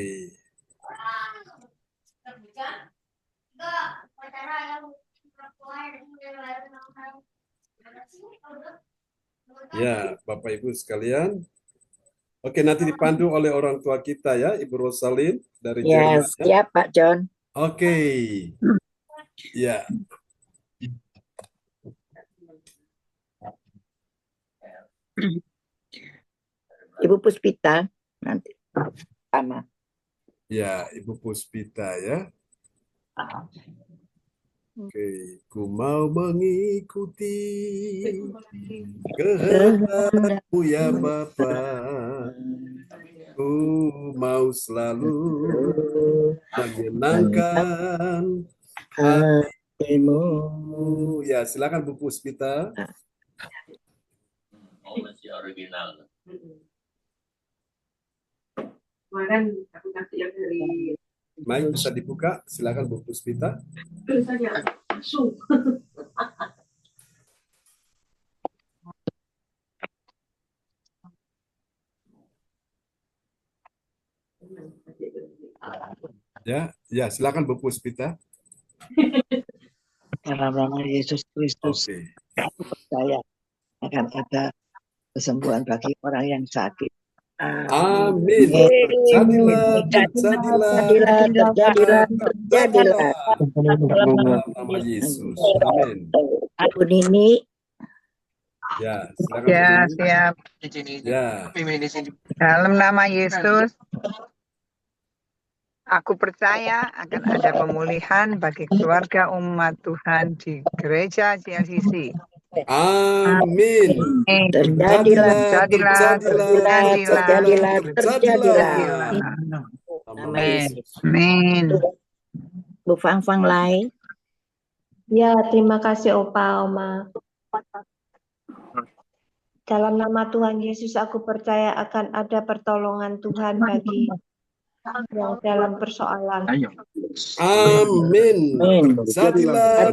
Ya, Bapak Ibu sekalian. Oke, nanti dipandu oleh orang tua kita ya, Ibu Rosalin dari Ya, Jerman. siap Pak John. Oke. Ya. Ibu Puspita nanti sama. Ya, Ibu Puspita ya. Oke, ku mau mengikuti kehendak-Mu ya Bapa. Ku mau selalu menyenangkan hatimu. Ya, silakan Bu Puspita. Masih original. Kemarin aku kasih yang dari Mic bisa dibuka, silakan Bu Puspita. saja langsung. Ya, silakan Bu Puspita. Dalam nama Yesus Kristus, aku percaya akan ada kesembuhan bagi orang yang sakit. Amin. Terjadilah, terjadilah, terjadilah. Dalam nama Yesus. Amin. Bu Nini. Ya, silakan. Ya, siap. Ya. Dalam nama Yesus, aku percaya akan ada pemulihan bagi keluarga umat Tuhan di gereja CLCC. Amin. Terjadilah. Amin. Bu Fang Fang Lai. Ya, terima kasih Opa, Oma. Dalam nama Tuhan Yesus, aku percaya akan ada pertolongan Tuhan bagi yang dalam persoalan. Amin. Terjadilah.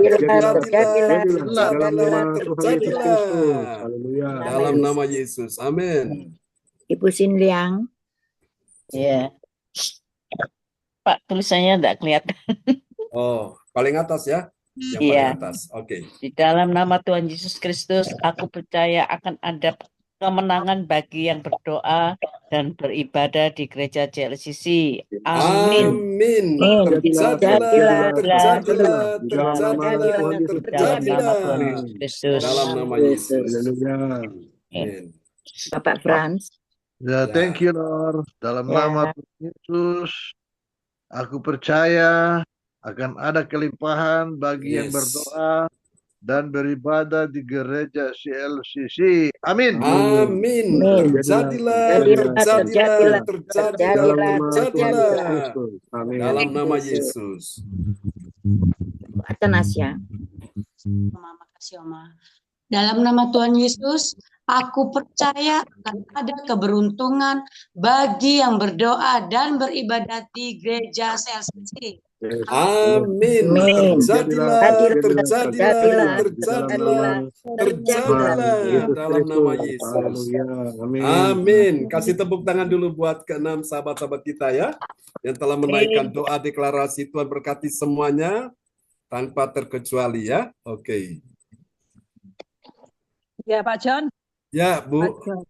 Dalam nama Yesus. Amin. Ibu Sin Liang. Ya. Pak, tulisannya tidak kelihatan. Oh, paling atas ya? Yang Iya. paling atas. Oke. Di dalam nama Tuhan Yesus Kristus, aku percaya akan ada kemenangan bagi yang berdoa dan beribadah di gereja CLCC. Amin. Amin. Terjadilah. Dalam nama Yesus. Amin. Bapak Frans. Ya, thank you Lord. Dalam nama Tuhan Yesus, aku percaya akan ada kelimpahan bagi yang berdoa dan beribadah di gereja CLCC. Amin. Amin. Terjadilah. Dalam nama Yesus. Atanasya. Terima kasih Oma. Dalam nama Tuhan Yesus, aku percaya akan ada keberuntungan bagi yang berdoa dan beribadah di gereja CLCC. Amin. Terjadilah dalam nama Yesus. Amin. Kasih tepuk tangan dulu buat keenam sahabat-sahabat kita ya, yang telah menaikkan doa deklarasi. Tuhan berkati semuanya tanpa terkecuali ya. Oke. Ya Pak John. Ya Bu. Pak John.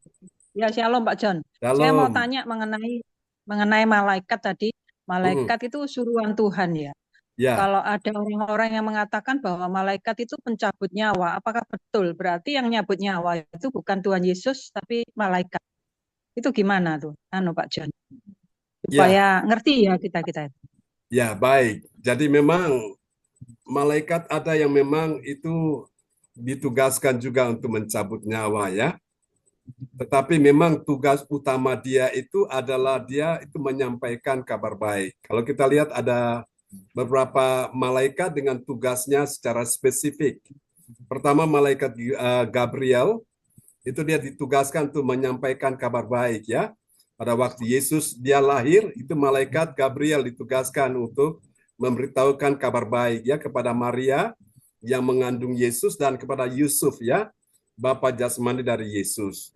Ya shalom Pak John. Shalom. Saya mau tanya mengenai malaikat tadi. Malaikat itu suruhan Tuhan ya. Ya. Kalau ada orang-orang yang mengatakan bahwa malaikat itu pencabut nyawa, apakah betul? Berarti yang nyabut nyawa itu bukan Tuhan Yesus tapi malaikat. Itu gimana tuh? Pak John. Supaya ngerti ya kita. Ya, baik. Jadi memang malaikat ada yang memang itu ditugaskan juga untuk mencabut nyawa ya. Tetapi memang tugas utama dia itu adalah dia itu menyampaikan kabar baik. Kalau kita lihat ada beberapa malaikat dengan tugasnya secara spesifik. Pertama malaikat Gabriel, itu dia ditugaskan untuk menyampaikan kabar baik ya. Pada waktu Yesus dia lahir, itu malaikat Gabriel ditugaskan untuk memberitahukan kabar baik ya kepada Maria yang mengandung Yesus dan kepada Yusuf ya, bapa jasmani dari Yesus.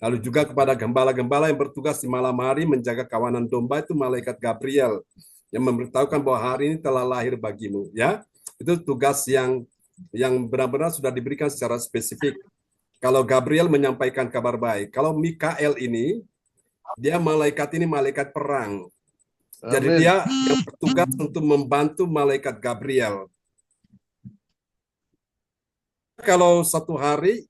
Lalu juga kepada gembala-gembala yang bertugas di malam hari menjaga kawanan domba, itu malaikat Gabriel yang memberitahukan bahwa hari ini telah lahir bagimu ya. Itu tugas yang benar-benar sudah diberikan secara spesifik. Kalau Gabriel menyampaikan kabar baik, kalau Mikael ini dia malaikat perang. Jadi dia yang bertugas untuk membantu malaikat Gabriel. Kalau satu hari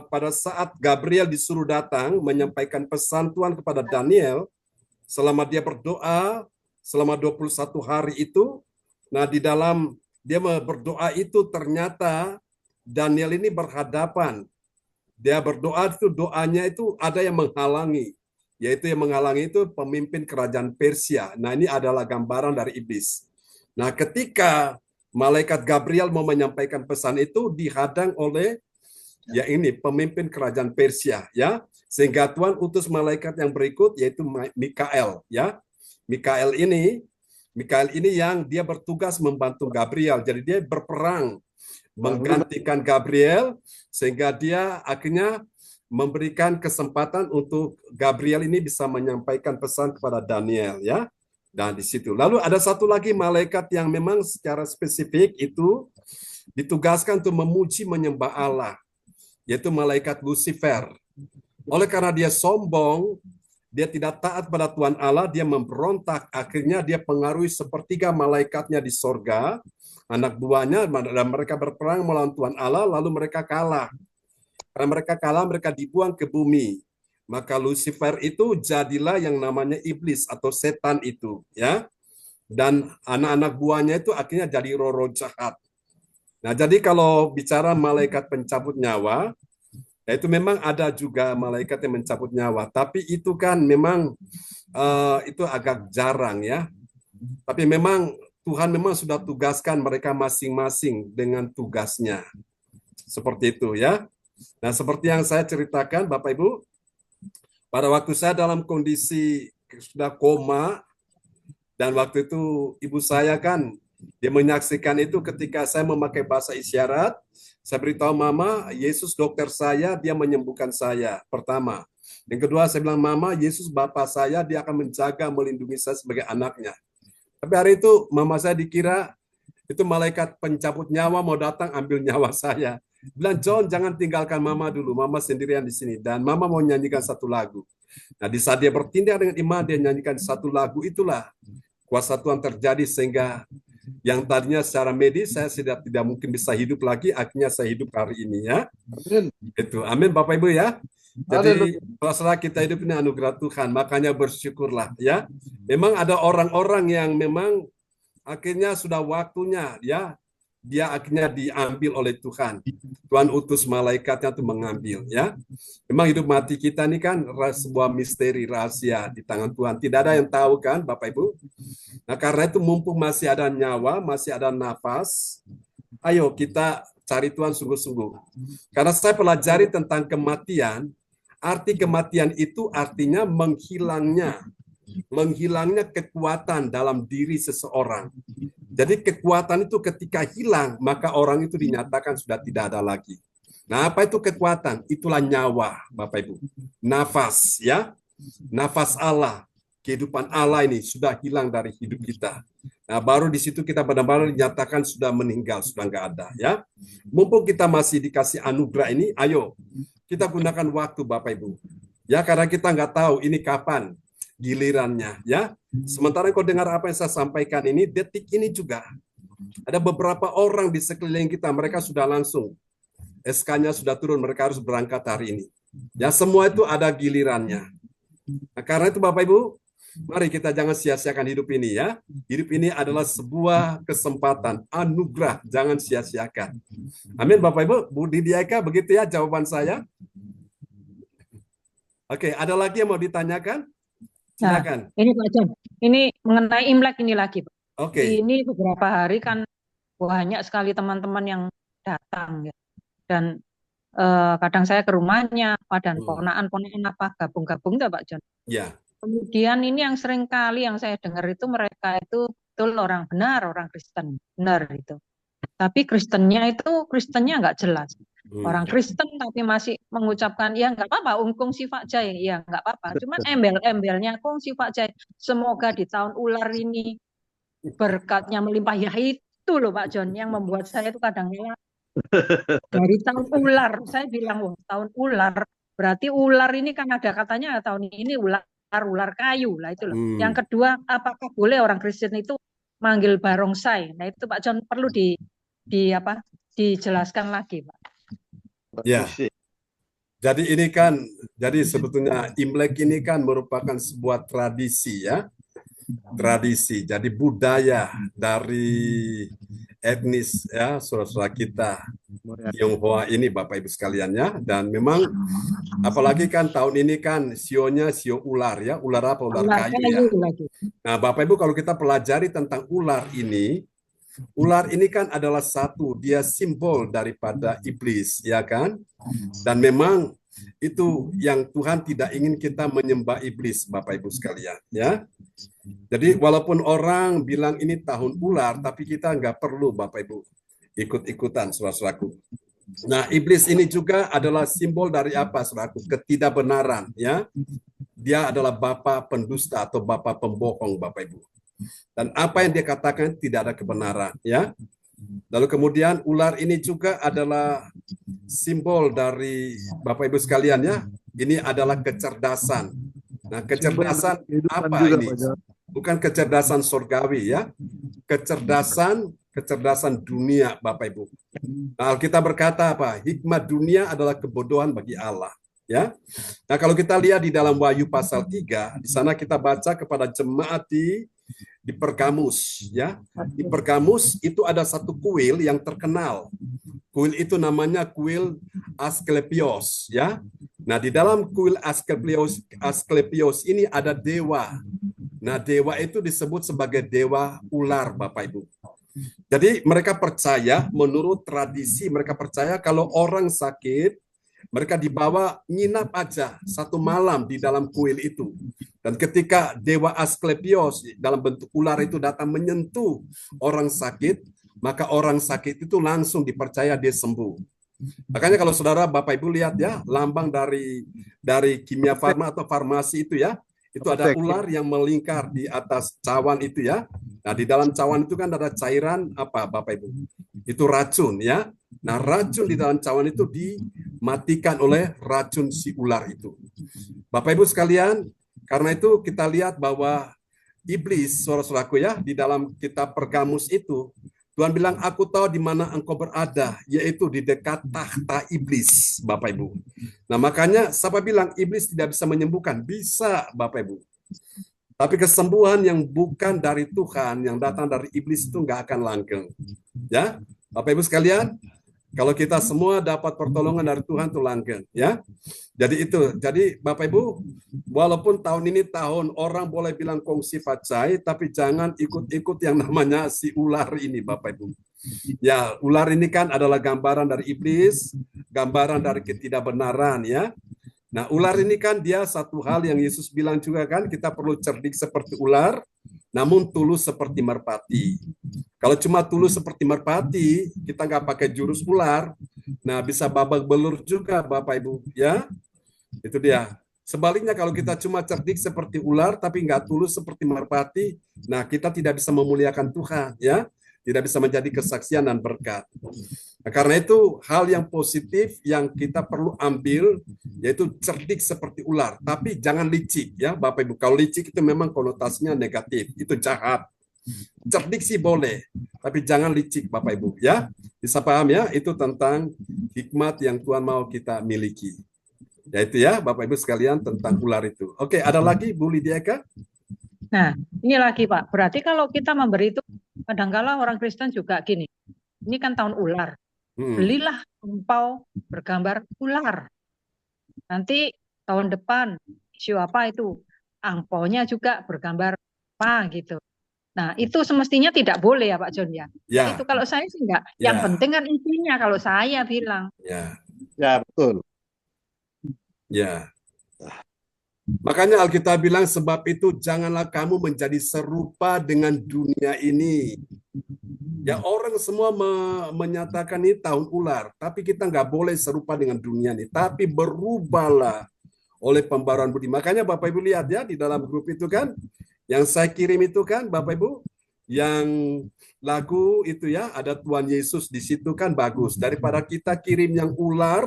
pada saat Gabriel disuruh datang menyampaikan pesan Tuhan kepada Daniel, selama dia berdoa selama 21 hari itu, nah di dalam dia berdoa itu ternyata Daniel ini berhadapan. Dia berdoa itu doanya itu ada yang menghalangi, yaitu yang menghalangi itu pemimpin kerajaan Persia. Nah ini adalah gambaran dari iblis. Nah ketika malaikat Gabriel mau menyampaikan pesan itu dihadang oleh ya ini pemimpin kerajaan Persia ya, sehingga Tuhan utus malaikat yang berikut yaitu Mikael ya. Mikael ini yang dia bertugas membantu Gabriel. Jadi dia berperang menggantikan Gabriel sehingga dia akhirnya memberikan kesempatan untuk Gabriel ini bisa menyampaikan pesan kepada Daniel ya. Nah, di situ. Lalu ada satu lagi malaikat yang memang secara spesifik itu ditugaskan untuk memuji menyembah Allah, yaitu malaikat Lucifer. Oleh karena dia sombong, dia tidak taat pada Tuhan Allah, dia memberontak, akhirnya dia pengaruhi sepertiga malaikatnya di sorga, anak buahnya, dan mereka berperang melawan Tuhan Allah, lalu mereka kalah. Karena mereka kalah, mereka dibuang ke bumi. Maka Lucifer itu jadilah yang namanya iblis atau setan itu, ya. Dan anak-anak buahnya itu akhirnya jadi roh-roh jahat. Nah, jadi kalau bicara malaikat pencabut nyawa, ya itu memang ada juga malaikat yang mencabut nyawa, tapi itu kan memang itu agak jarang ya. Tapi memang Tuhan memang sudah tugaskan mereka masing-masing dengan tugasnya. Seperti itu ya. Nah, seperti yang saya ceritakan Bapak Ibu, pada waktu saya dalam kondisi sudah koma, dan waktu itu ibu saya kan, dia menyaksikan itu ketika saya memakai bahasa isyarat, saya beritahu Mama, Yesus dokter saya, dia menyembuhkan saya, pertama. Yang kedua, saya bilang, Mama, Yesus Bapa saya, dia akan menjaga, melindungi saya sebagai anaknya. Tapi hari itu, Mama saya dikira, itu malaikat pencabut nyawa mau datang ambil nyawa saya. Bilang, John, jangan tinggalkan Mama dulu, Mama sendirian di sini. Dan Mama mau nyanyikan satu lagu. Nah, di saat dia bertindak dengan iman, dia nyanyikan satu lagu, itulah kuasa Tuhan terjadi sehingga yang tadinya secara medis saya tidak mungkin bisa hidup lagi, akhirnya saya hidup hari ini ya. Amin. Itu, amin Bapak Ibu ya. Jadi setelah kita hidup ini anugerah Tuhan, makanya bersyukurlah ya. Memang ada orang-orang yang memang akhirnya sudah waktunya ya, dia akhirnya diambil oleh Tuhan. Tuhan utus malaikatnya untuk mengambil ya. Memang hidup mati kita ini kan sebuah misteri rahasia di tangan Tuhan. Tidak ada yang tahu kan Bapak Ibu. Nah karena itu mumpung masih ada nyawa, masih ada nafas, ayo kita cari Tuhan sungguh-sungguh. Karena saya pelajari tentang kematian, arti kematian itu artinya menghilangnya kekuatan dalam diri seseorang. Jadi kekuatan itu ketika hilang, maka orang itu dinyatakan sudah tidak ada lagi. Nah, apa itu kekuatan? Itulah nyawa, Bapak Ibu. Nafas, ya. Nafas Allah, kehidupan Allah ini sudah hilang dari hidup kita. Nah, baru di situ kita benar-benar dinyatakan sudah meninggal, sudah nggak ada, ya. Mumpung kita masih dikasih anugerah ini, ayo kita gunakan waktu, Bapak Ibu. Ya, karena kita nggak tahu ini kapan gilirannya, ya. Sementara kau dengar apa yang saya sampaikan ini, detik ini juga ada beberapa orang di sekeliling kita, mereka sudah langsung SK-nya sudah turun, mereka harus berangkat hari ini. Ya, semua itu ada gilirannya. Nah, karena itu Bapak Ibu, mari kita jangan sia-siakan hidup ini ya. Hidup ini adalah sebuah kesempatan, anugerah, jangan sia-siakan. Amin Bapak Ibu. Bu Didiaka, begitu ya jawaban saya. Oke, ada lagi yang mau ditanyakan? Silakan. Nah, ini Pak John, ini mengenai Imlek ini lagi, Pak. Oke. Ini beberapa hari kan banyak sekali teman-teman yang datang ya. Dan kadang saya ke rumahnya, dan ponaan-ponaan apa gabung-gabung tuh Pak John. Ya. Kemudian ini yang sering kali yang saya dengar itu mereka itu betul orang benar, orang Kristen, benar itu. Tapi Kristennya nggak jelas. Orang Kristen tapi masih mengucapkan ya nggak apa-apa, ungkung sifat jai, ya nggak apa-apa. Cuman embel-embelnya kung sifat jai. Semoga di tahun ular ini berkatnya melimpah. Ya itu loh Pak John yang membuat saya itu kadang-kadang dari tahun ular. Saya bilang, wah tahun ular berarti ular ini kan ada katanya tahun ini ular kayu lah itu loh. Yang kedua, apakah boleh orang Kristen itu manggil barongsai? Nah itu Pak John perlu dijelaskan lagi Pak. Ya. Jadi ini kan, jadi sebetulnya Imlek ini kan merupakan sebuah tradisi ya. Tradisi, jadi budaya dari etnis ya saudara-saudara kita Tionghoa ini Bapak Ibu sekalian ya. Dan memang apalagi kan tahun ini kan sionya sio ular ya, ular apa? Ular kayu ya. Nah Bapak Ibu kalau kita pelajari tentang ular ini kan adalah satu, dia simbol daripada iblis ya kan. Dan memang itu yang Tuhan tidak ingin kita menyembah iblis Bapak Ibu sekalian ya. Jadi walaupun orang bilang ini tahun ular, tapi kita nggak perlu Bapak Ibu ikut-ikutan saudara-saudaraku. Nah iblis ini juga adalah simbol dari apa saudaraku? Ketidakbenaran ya. Dia adalah bapa pendusta atau bapa pembohong Bapak Ibu. Dan apa yang dia katakan tidak ada kebenaran ya. Lalu kemudian ular ini juga adalah simbol dari Bapak Ibu sekalian ya. Ini adalah kecerdasan. Nah, kecerdasan apa juga, ini? Pak John. Bukan kecerdasan surgawi ya. Kecerdasan dunia, Bapak Ibu. Nah, Alkitab berkata apa? Hikmat dunia adalah kebodohan bagi Allah. Ya. Nah, kalau kita lihat di dalam Wahyu pasal 3, di sana kita baca kepada jemaat di Pergamus, ya. Di Pergamus itu ada satu kuil yang terkenal. Kuil itu namanya kuil Asklepios, ya. Nah, di dalam kuil Asklepios ini ada dewa. Nah, dewa itu disebut sebagai dewa ular, Bapak Ibu. Jadi mereka percaya, menurut tradisi mereka percaya kalau orang sakit, mereka dibawa nginap aja 1 malam di dalam kuil itu. Dan ketika dewa Asklepios dalam bentuk ular itu datang menyentuh orang sakit, maka orang sakit itu langsung dipercaya dia sembuh. Makanya kalau saudara Bapak Ibu lihat ya, lambang dari kimia farma atau farmasi itu ya, itu ada ular yang melingkar di atas cawan itu ya. Nah, di dalam cawan itu kan ada cairan apa Bapak Ibu? Itu racun ya. Nah, racun di dalam cawan itu dimatikan oleh racun si ular itu. Bapak Ibu sekalian, karena itu kita lihat bahwa iblis, saudara-saudaraku ya, di dalam kitab Pergamus itu, Tuhan bilang, aku tahu di mana engkau berada, yaitu di dekat tahta iblis, Bapak Ibu. Nah, makanya siapa bilang iblis tidak bisa menyembuhkan? Bisa, Bapak Ibu. Tapi kesembuhan yang bukan dari Tuhan, yang datang dari iblis itu nggak akan langgeng. Ya, Bapak Ibu sekalian, kalau kita semua dapat pertolongan dari Tuhan itu langgeng, ya. Jadi Bapak Ibu, walaupun tahun ini tahun orang boleh bilang kongsi facai, tapi jangan ikut-ikut yang namanya si ular ini, Bapak Ibu. Ya, ular ini kan adalah gambaran dari iblis, gambaran dari ketidakbenaran, ya. Nah, ular ini kan dia satu hal yang Yesus bilang juga kan, kita perlu cerdik seperti ular, namun tulus seperti merpati. Kalau cuma tulus seperti merpati, kita nggak pakai jurus ular, nah bisa babak belur juga Bapak Ibu, ya. Itu dia. Sebaliknya kalau kita cuma cerdik seperti ular, tapi nggak tulus seperti merpati, nah kita tidak bisa memuliakan Tuhan, ya. Tidak bisa menjadi kesaksian dan berkat. Nah, karena itu hal yang positif yang kita perlu ambil yaitu cerdik seperti ular, tapi jangan licik ya Bapak Ibu. Kalau licik itu memang konotasinya negatif, itu jahat. Cerdik sih boleh, tapi jangan licik Bapak Ibu ya. Bisa paham ya, itu tentang hikmat yang Tuhan mau kita miliki. Yaitu ya Bapak Ibu sekalian tentang ular itu. Oke, ada lagi Bu Lidiaka? Nah, ini lagi Pak. Berarti kalau kita memberi itu, kadangkala orang Kristen juga gini. Ini kan tahun ular. Belilah angpau bergambar ular. Nanti tahun depan, isu apa itu? Angpaunya juga bergambar apa gitu. Nah, itu semestinya tidak boleh ya Pak John ya. Ya. Itu kalau saya sih enggak. Ya. Yang penting kan isinya kalau saya bilang. Ya. Ya, betul. Ya. Makanya Alkitab bilang sebab itu janganlah kamu menjadi serupa dengan dunia ini. Ya orang semua menyatakan ini tahun ular, tapi kita nggak boleh serupa dengan dunia ini. Tapi berubahlah oleh pembaruan budi. Makanya Bapak Ibu lihat ya di dalam grup itu kan, yang saya kirim itu kan Bapak Ibu, yang lagu itu ya ada Tuhan Yesus di situ kan bagus. Daripada kita kirim yang ular,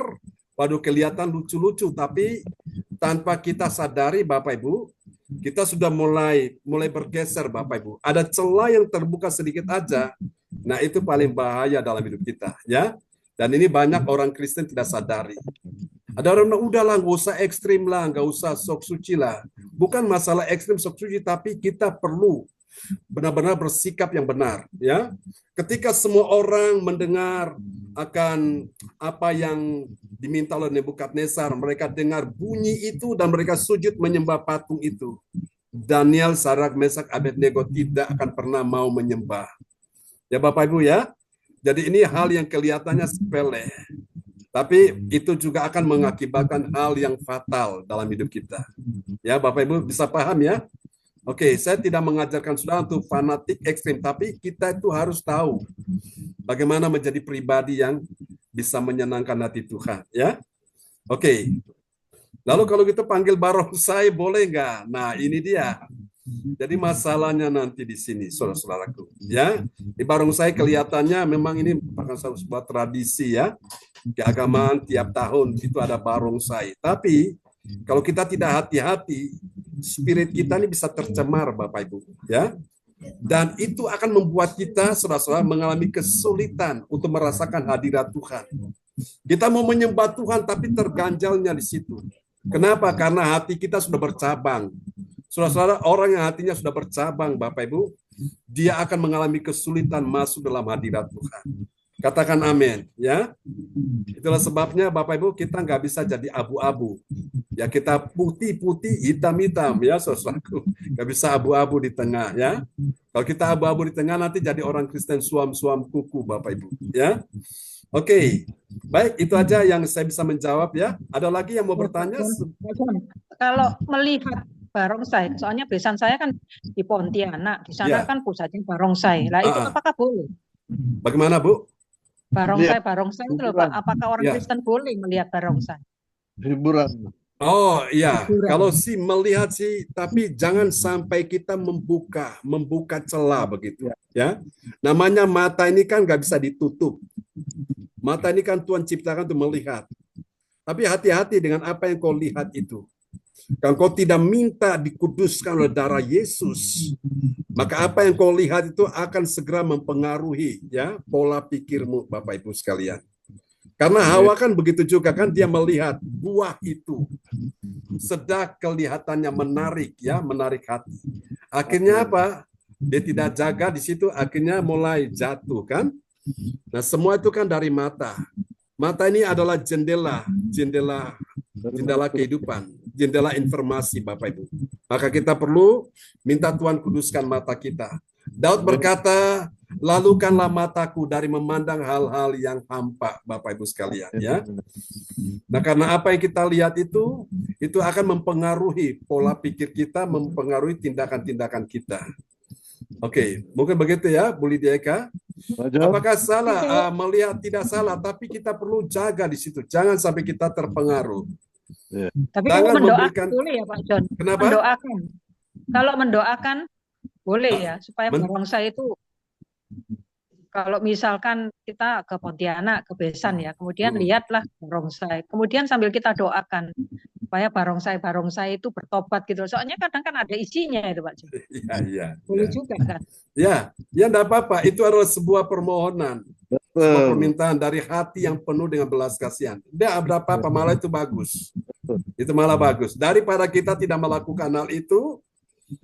waduh kelihatan lucu-lucu, tapi tanpa kita sadari Bapak Ibu, kita sudah mulai bergeser Bapak Ibu. Ada celah yang terbuka sedikit aja. Nah, itu paling bahaya dalam hidup kita, ya. Dan ini banyak orang Kristen tidak sadari. Ada orang bilang, udahlah, nggak usah ekstrim lah, nggak usah sok suci lah. Bukan masalah ekstrim sok suci, tapi kita perlu benar-benar bersikap yang benar, ya. Ketika semua orang mendengar akan apa yang diminta oleh Nebukadnezar, mereka dengar bunyi itu dan mereka sujud menyembah patung itu. Daniel, Sarak, Mesak, Abednego tidak akan pernah mau menyembah. Ya Bapak Ibu ya. Jadi ini hal yang kelihatannya sepele. Tapi itu juga akan mengakibatkan hal yang fatal dalam hidup kita. Ya Bapak Ibu bisa paham ya? Oke, saya tidak mengajarkan saudara untuk fanatik ekstrim, tapi kita itu harus tahu bagaimana menjadi pribadi yang bisa menyenangkan hati Tuhan, ya. Oke. Lalu kalau kita panggil barongsai boleh nggak? Nah, ini dia. Jadi masalahnya nanti di sini, saudara-saudaraku, ya. Di barongsai kelihatannya memang ini merupakan sebuah tradisi ya. Keagamaan tiap tahun itu ada barongsai, tapi Kalau kita tidak hati-hati, spirit kita ini bisa tercemar, Bapak Ibu, ya. Dan itu akan membuat kita, saudara-saudara, mengalami kesulitan untuk merasakan hadirat Tuhan. Kita mau menyembah Tuhan, tapi terganjalnya di situ. Kenapa? Karena hati kita sudah bercabang. Saudara-saudara, orang yang hatinya sudah bercabang, Bapak Ibu, dia akan mengalami kesulitan masuk dalam hadirat Tuhan. Katakan amin, ya. Itulah sebabnya Bapak Ibu kita nggak bisa jadi abu-abu. Ya kita putih-putih, hitam-hitam, ya saudaraku. Nggak bisa abu-abu di tengah, ya. Kalau kita abu-abu di tengah nanti jadi orang Kristen suam-suam kuku, Bapak Ibu, ya. Oke, baik itu aja yang saya bisa menjawab ya. Ada lagi yang mau bertanya? Kalau melihat barongsai, soalnya besan saya kan di Pontianak, di sana Ya. kan pusatnya barongsai. Lah itu apakah boleh? Bagaimana, Bu? Barongsai itu loh, Pak. Apakah orang Ya. Kristen boleh melihat barongsai? Hiburan. Oh iya, Hiburan. kalau sih melihat sih, tapi jangan sampai kita membuka celah begitu, ya. Namanya mata ini kan nggak bisa ditutup. Mata ini kan Tuhan ciptakan untuk melihat. Tapi hati-hati dengan apa yang kau lihat itu. Kalau kau tidak minta dikuduskan oleh darah Yesus, maka apa yang kau lihat itu akan segera mempengaruhi ya pola pikirmu, Bapak Ibu sekalian. Karena Hawa kan begitu juga kan, dia melihat buah itu sedang kelihatannya menarik ya, menarik hati. Akhirnya apa? Dia tidak jaga di situ, akhirnya mulai jatuh kan. Nah, semua itu kan dari mata. Mata ini adalah jendela kehidupan, jendela informasi, Bapak Ibu. Maka kita perlu minta Tuhan kuduskan mata kita. Daud berkata, lalukanlah mataku dari memandang hal-hal yang hampa, Bapak Ibu sekalian, ya. Nah, karena apa yang kita lihat itu akan mempengaruhi pola pikir kita, mempengaruhi tindakan-tindakan kita. Oke, mungkin begitu ya, Bu Lydia Eka. Apakah salah melihat? Tidak salah, tapi kita perlu jaga di situ. Jangan sampai kita terpengaruh. Tapi Jangan kalau mendoakan memberikan. boleh ya Pak John? Kenapa? Mendoakan. Kalau mendoakan boleh ya, supaya barongsai itu, kalau misalkan kita ke Pontianak, ke Besan ya, kemudian lihatlah barongsai. Kemudian sambil kita doakan supaya barongsai itu bertobat gitu. Soalnya kadang kan ada isinya itu Pak John. Iya. Boleh juga kan? Ya, enggak apa-apa. Itu adalah sebuah permohonan. Sebuah permintaan dari hati yang penuh dengan belas kasihan. Enggak ada apa-apa, malah itu bagus. Itu malah bagus. Daripada kita tidak melakukan hal itu,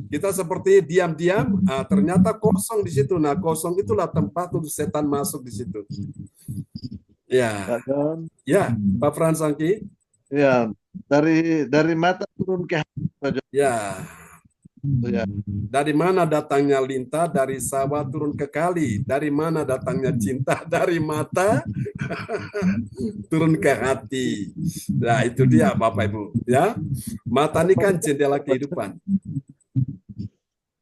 kita seperti diam-diam, ternyata kosong di situ. Nah, kosong itulah tempat untuk setan masuk di situ. Ya. Ya, Pak Frans Angki. Ya, dari mata turun ke hati, Pak John. Ya. Ya. Dari mana datangnya lintah? Dari sawah turun ke kali. Dari mana datangnya cinta? Dari mata turun ke hati. Nah, itu dia Bapak Ibu, ya. Mata ini kan jendela kehidupan.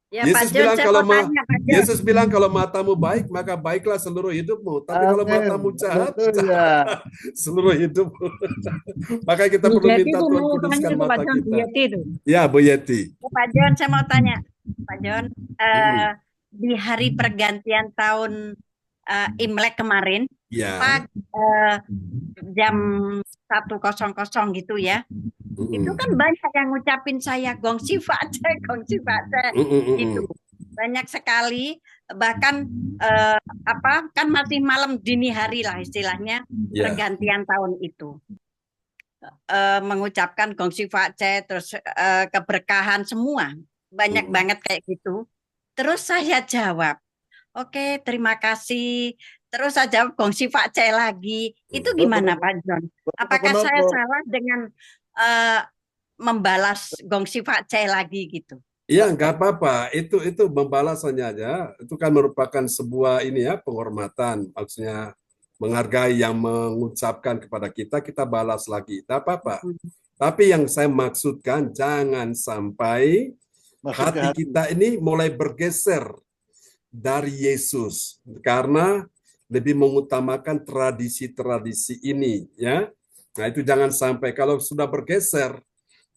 Ya, Yesus Pak John, bilang saya kalau mau tanya, Pak John. Yesus bilang kalau matamu baik maka baiklah seluruh hidupmu. Tapi kalau matamu jahat, jahat seluruh hidupmu. Maka kita perlu Bu Yeti minta itu Tuhan mau kuduskan tanya itu Pak mata John, Bu kita. Yeti itu. Ya, Bu Yeti. Pak John, saya mau tanya, Pak John, di hari pergantian tahun Imlek kemarin, Ya. jam 1:00 gitu ya, itu kan banyak yang ngucapin saya gongsi face, gitu. Banyak sekali, bahkan kan masih malam dini hari lah istilahnya, Ya. pergantian tahun itu. Mengucapkan gongsi face, terus keberkahan semua. Banyak banget kayak gitu. Terus saya jawab, oke, terima kasih. Terus saya jawab gongsi face lagi. Itu gimana Pak John? Apakah saya salah dengan membalas gongsi face lagi gitu? Iya, nggak apa-apa. Itu pembalasannya aja. Itu kan merupakan sebuah ini ya, penghormatan. Maksudnya menghargai yang mengucapkan kepada kita, kita balas lagi. Tidak apa-apa. Tapi yang saya maksudkan, jangan sampai hati kita ini mulai bergeser dari Yesus. Karena lebih mengutamakan tradisi-tradisi ini. Ya. Nah, itu jangan sampai. Kalau sudah bergeser,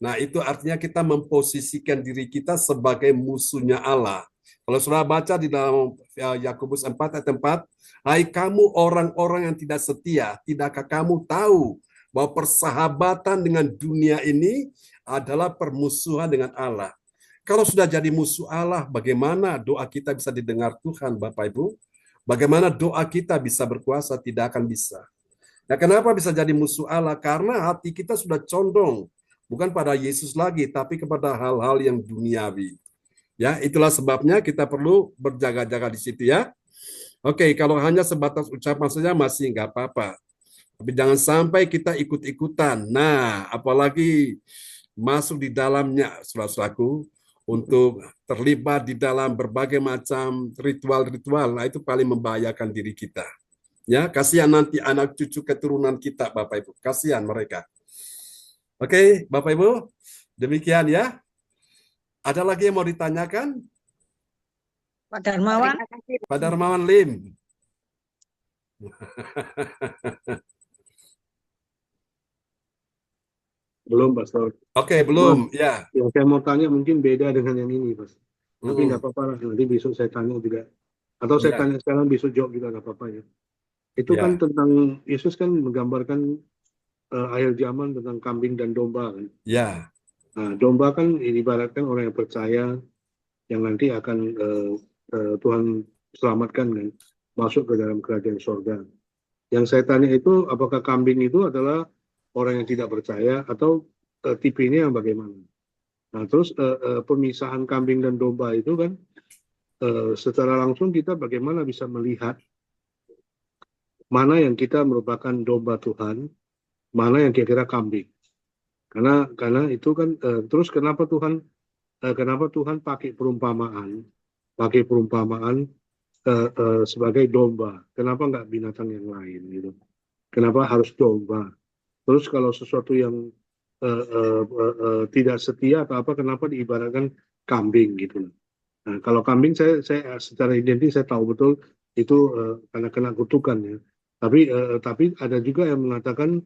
nah, itu artinya kita memposisikan diri kita sebagai musuhnya Allah. Kalau sudah baca di dalam Yakobus 4 ayat 4, hai kamu orang-orang yang tidak setia, tidakkah kamu tahu bahwa persahabatan dengan dunia ini adalah permusuhan dengan Allah. Kalau sudah jadi musuh Allah, bagaimana doa kita bisa didengar Tuhan, Bapak Ibu? Bagaimana doa kita bisa berkuasa? Tidak akan bisa. Nah, kenapa bisa jadi musuh Allah? Karena hati kita sudah condong bukan pada Yesus lagi, tapi kepada hal-hal yang duniawi. Ya, itulah sebabnya kita perlu berjaga-jaga di situ ya. Oke, kalau hanya sebatas ucapan saja masih nggak apa-apa. Tapi jangan sampai kita ikut-ikutan. Nah, apalagi masuk di dalamnya, saudara-saudaraku, untuk terlibat di dalam berbagai macam ritual-ritual, nah itu paling membahayakan diri kita. Ya, kasihan nanti anak cucu keturunan kita, Bapak Ibu. Kasihan mereka. Oke, Bapak Ibu, demikian ya. Ada lagi yang mau ditanyakan? Pak Darmawan. Pak Darmawan Lim. Belum, Pastor. Oke, belum. Ya. Yang saya mau tanya mungkin beda dengan yang ini, Mas. Tapi nggak apa-apa lah. Nanti besok saya tanya juga. Atau saya tanya sekarang, besok jawab juga nggak apa-apa ya. Itu kan tentang, Yesus kan menggambarkan akhir zaman tentang kambing dan domba kan. Ya. Nah, domba kan ibaratkan orang yang percaya yang nanti akan Tuhan selamatkan kan, masuk ke dalam kerajaan surga. Yang saya tanya itu, apakah kambing itu adalah orang yang tidak percaya atau tipe ini yang bagaimana? Nah, terus pemisahan kambing dan domba itu kan secara langsung kita bagaimana bisa melihat mana yang kita merupakan domba Tuhan, mana yang kira-kira kambing. Karena itu kan terus kenapa Tuhan pakai perumpamaan sebagai domba? Kenapa nggak binatang yang lain gitu? Kenapa harus domba? Terus kalau sesuatu yang tidak setia atau apa, kenapa diibaratkan kambing gitu? Nah, kalau kambing saya secara identik saya tahu betul itu karena kena kutukan ya. Tapi ada juga yang mengatakan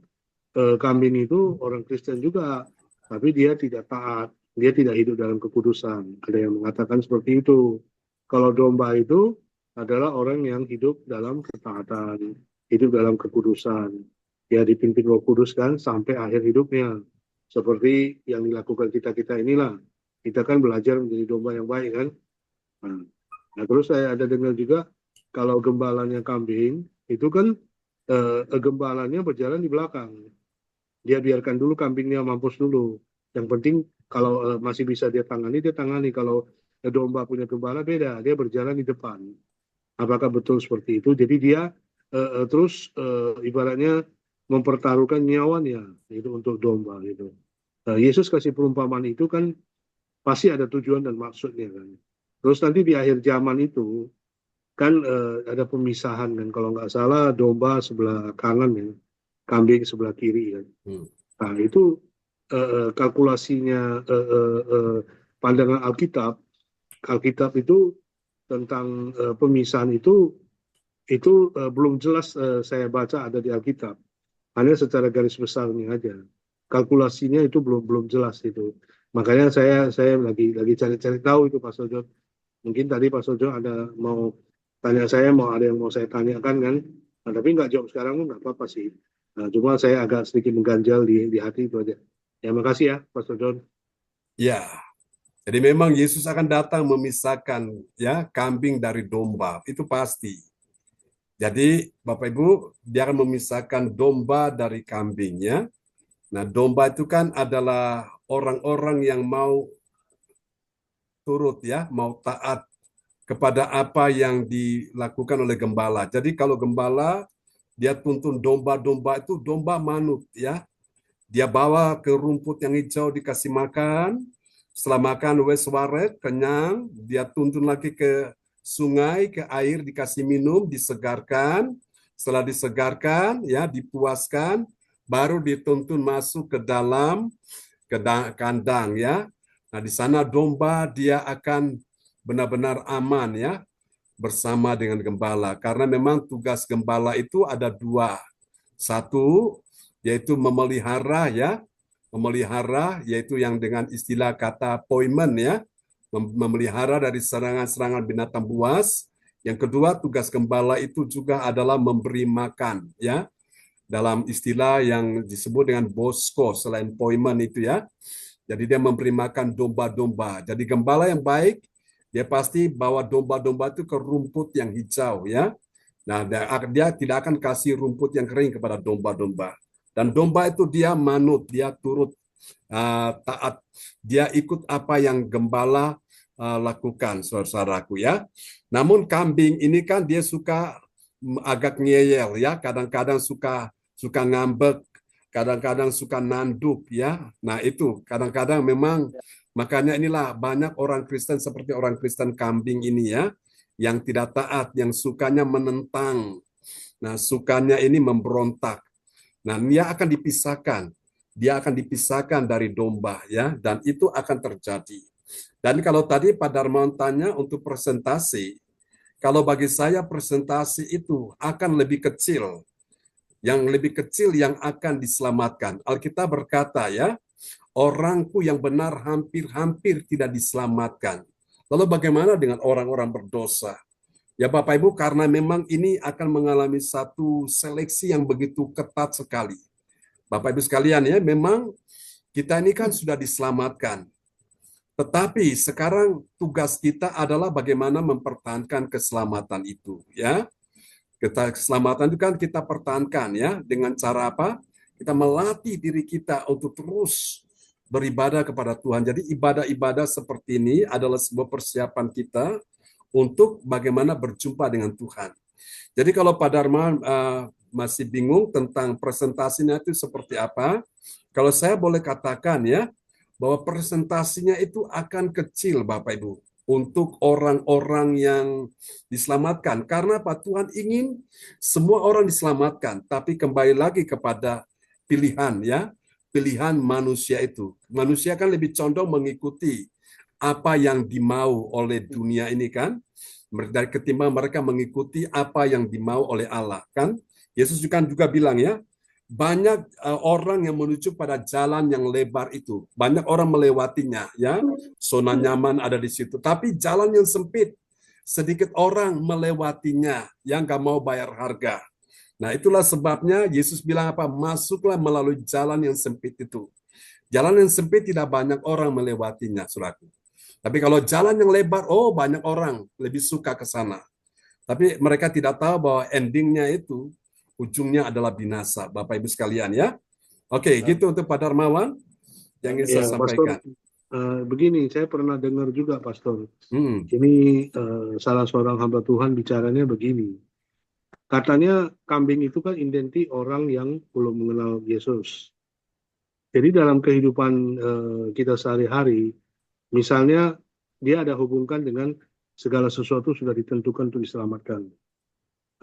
kambing itu orang Kristen juga, tapi dia tidak taat, dia tidak hidup dalam kekudusan. Ada yang mengatakan seperti itu. Kalau domba itu adalah orang yang hidup dalam ketaatan, hidup dalam kekudusan. Dia dipimpin Roh Kudus kan sampai akhir hidupnya. Seperti yang dilakukan kita inilah. Kita kan belajar menjadi domba yang baik kan. Nah, terus saya ada dengar juga kalau gembalanya kambing itu kan gembalanya berjalan di belakang. Dia biarkan dulu kambingnya mampus dulu. Yang penting kalau masih bisa dia tangani, dia tangani. Kalau domba punya gembala beda, dia berjalan di depan. Apakah betul seperti itu? Jadi dia terus ibaratnya mempertaruhkan nyawanya itu untuk domba gitu. Yesus kasih perumpamaan itu kan pasti ada tujuan dan maksudnya kan. Terus nanti di akhir zaman itu kan ada pemisahan kan, kalau nggak salah domba sebelah kanan ya, kambing sebelah kiri kan. Nah itu kalkulasinya pandangan Alkitab itu tentang pemisahan itu belum jelas saya baca ada di Alkitab. Hanya secara garis besarnya aja. Kalkulasinya itu belum jelas itu. Makanya saya lagi cari tahu itu Pastor John. Mungkin tadi Pastor John ada mau tanya saya, ada yang mau saya tanyakan kan. Nah, tapi nggak jawab sekarang pun nggak apa-apa sih. Nah, cuma saya agak sedikit mengganjal di hati itu aja. Ya, makasih ya Pastor John. Ya. Jadi memang Yesus akan datang memisahkan ya kambing dari domba. Itu pasti. Jadi Bapak Ibu, dia akan memisahkan domba dari kambingnya. Nah, domba itu kan adalah orang-orang yang mau turut ya, mau taat kepada apa yang dilakukan oleh gembala. Jadi kalau gembala dia tuntun domba-domba itu domba manut ya. Dia bawa ke rumput yang hijau dikasih makan. Setelah makan wes waret, kenyang, dia tuntun lagi ke sungai, ke air, dikasih minum, disegarkan. Setelah disegarkan, ya dipuaskan, baru dituntun masuk ke dalam kandang, ya. Nah, di sana domba dia akan benar-benar aman, ya, bersama dengan gembala. Karena memang tugas gembala itu ada dua. Satu, yaitu memelihara, ya. Memelihara, yaitu yang dengan istilah kata poimen, ya. Memelihara dari serangan-serangan binatang buas. Yang kedua, tugas gembala itu juga adalah memberi makan, ya. dalam istilah yang disebut dengan bosko, selain poimen itu ya. Jadi dia memberi makan domba-domba. Jadi gembala yang baik, dia pasti bawa domba-domba itu ke rumput yang hijau ya. Nah, dia tidak akan kasih rumput yang kering kepada domba-domba. Dan domba itu dia manut, dia turut taat. Dia ikut apa yang gembala lakukan, saudaraku ya. Namun kambing ini kan dia suka agak ngeyel ya, kadang-kadang suka ngambek, kadang-kadang suka nanduk ya. Nah itu kadang-kadang memang, makanya inilah banyak orang Kristen seperti orang Kristen kambing ini ya, yang tidak taat, yang sukanya menentang. Nah sukanya ini memberontak. Nah dia akan dipisahkan dari domba ya, dan itu akan terjadi. Dan kalau tadi Pak Darmawan tanya untuk presentasi, kalau bagi saya presentasi itu akan lebih kecil. Yang lebih kecil yang akan diselamatkan. Alkitab berkata ya, orangku yang benar hampir-hampir tidak diselamatkan. Lalu bagaimana dengan orang-orang berdosa? Ya Bapak Ibu, karena memang ini akan mengalami satu seleksi yang begitu ketat sekali. Bapak Ibu sekalian ya, memang kita ini kan sudah diselamatkan. Tetapi sekarang tugas kita adalah bagaimana mempertahankan keselamatan itu, ya. Keselamatan itu kan kita pertahankan ya dengan cara apa? Kita melatih diri kita untuk terus beribadah kepada Tuhan. Jadi ibadah-ibadah seperti ini adalah sebuah persiapan kita untuk bagaimana berjumpa dengan Tuhan. Jadi kalau Pak Dharma masih bingung tentang presentasinya itu seperti apa, kalau saya boleh katakan ya, bahwa presentasinya itu akan kecil Bapak Ibu untuk orang-orang yang diselamatkan. Karena Pak Tuhan ingin semua orang diselamatkan, tapi kembali lagi kepada pilihan ya, pilihan manusia itu. Manusia kan lebih condong mengikuti apa yang dimau oleh dunia ini kan, dari ketimbang mereka mengikuti apa yang dimau oleh Allah kan. Yesus juga bilang ya, banyak orang yang menuju pada jalan yang lebar itu. Banyak orang melewatinya ya. Zona nyaman ada di situ. Tapi jalan yang sempit, sedikit orang melewatinya yang gak mau bayar harga. Nah itulah sebabnya Yesus bilang apa? Masuklah melalui jalan yang sempit itu. Jalan yang sempit tidak banyak orang melewatinya, saudaraku. Tapi kalau jalan yang lebar, oh banyak orang lebih suka ke sana. Tapi mereka tidak tahu bahwa endingnya itu ujungnya adalah binasa, Bapak Ibu sekalian ya. Oke, gitu untuk Pak Darmawan yang ingin saya sampaikan. Pastor, begini, saya pernah dengar juga, Pastor. Ini salah seorang hamba Tuhan bicaranya begini. Katanya kambing itu kan identik orang yang belum mengenal Yesus. Jadi dalam kehidupan kita sehari-hari, misalnya dia ada hubungkan dengan segala sesuatu sudah ditentukan untuk diselamatkan.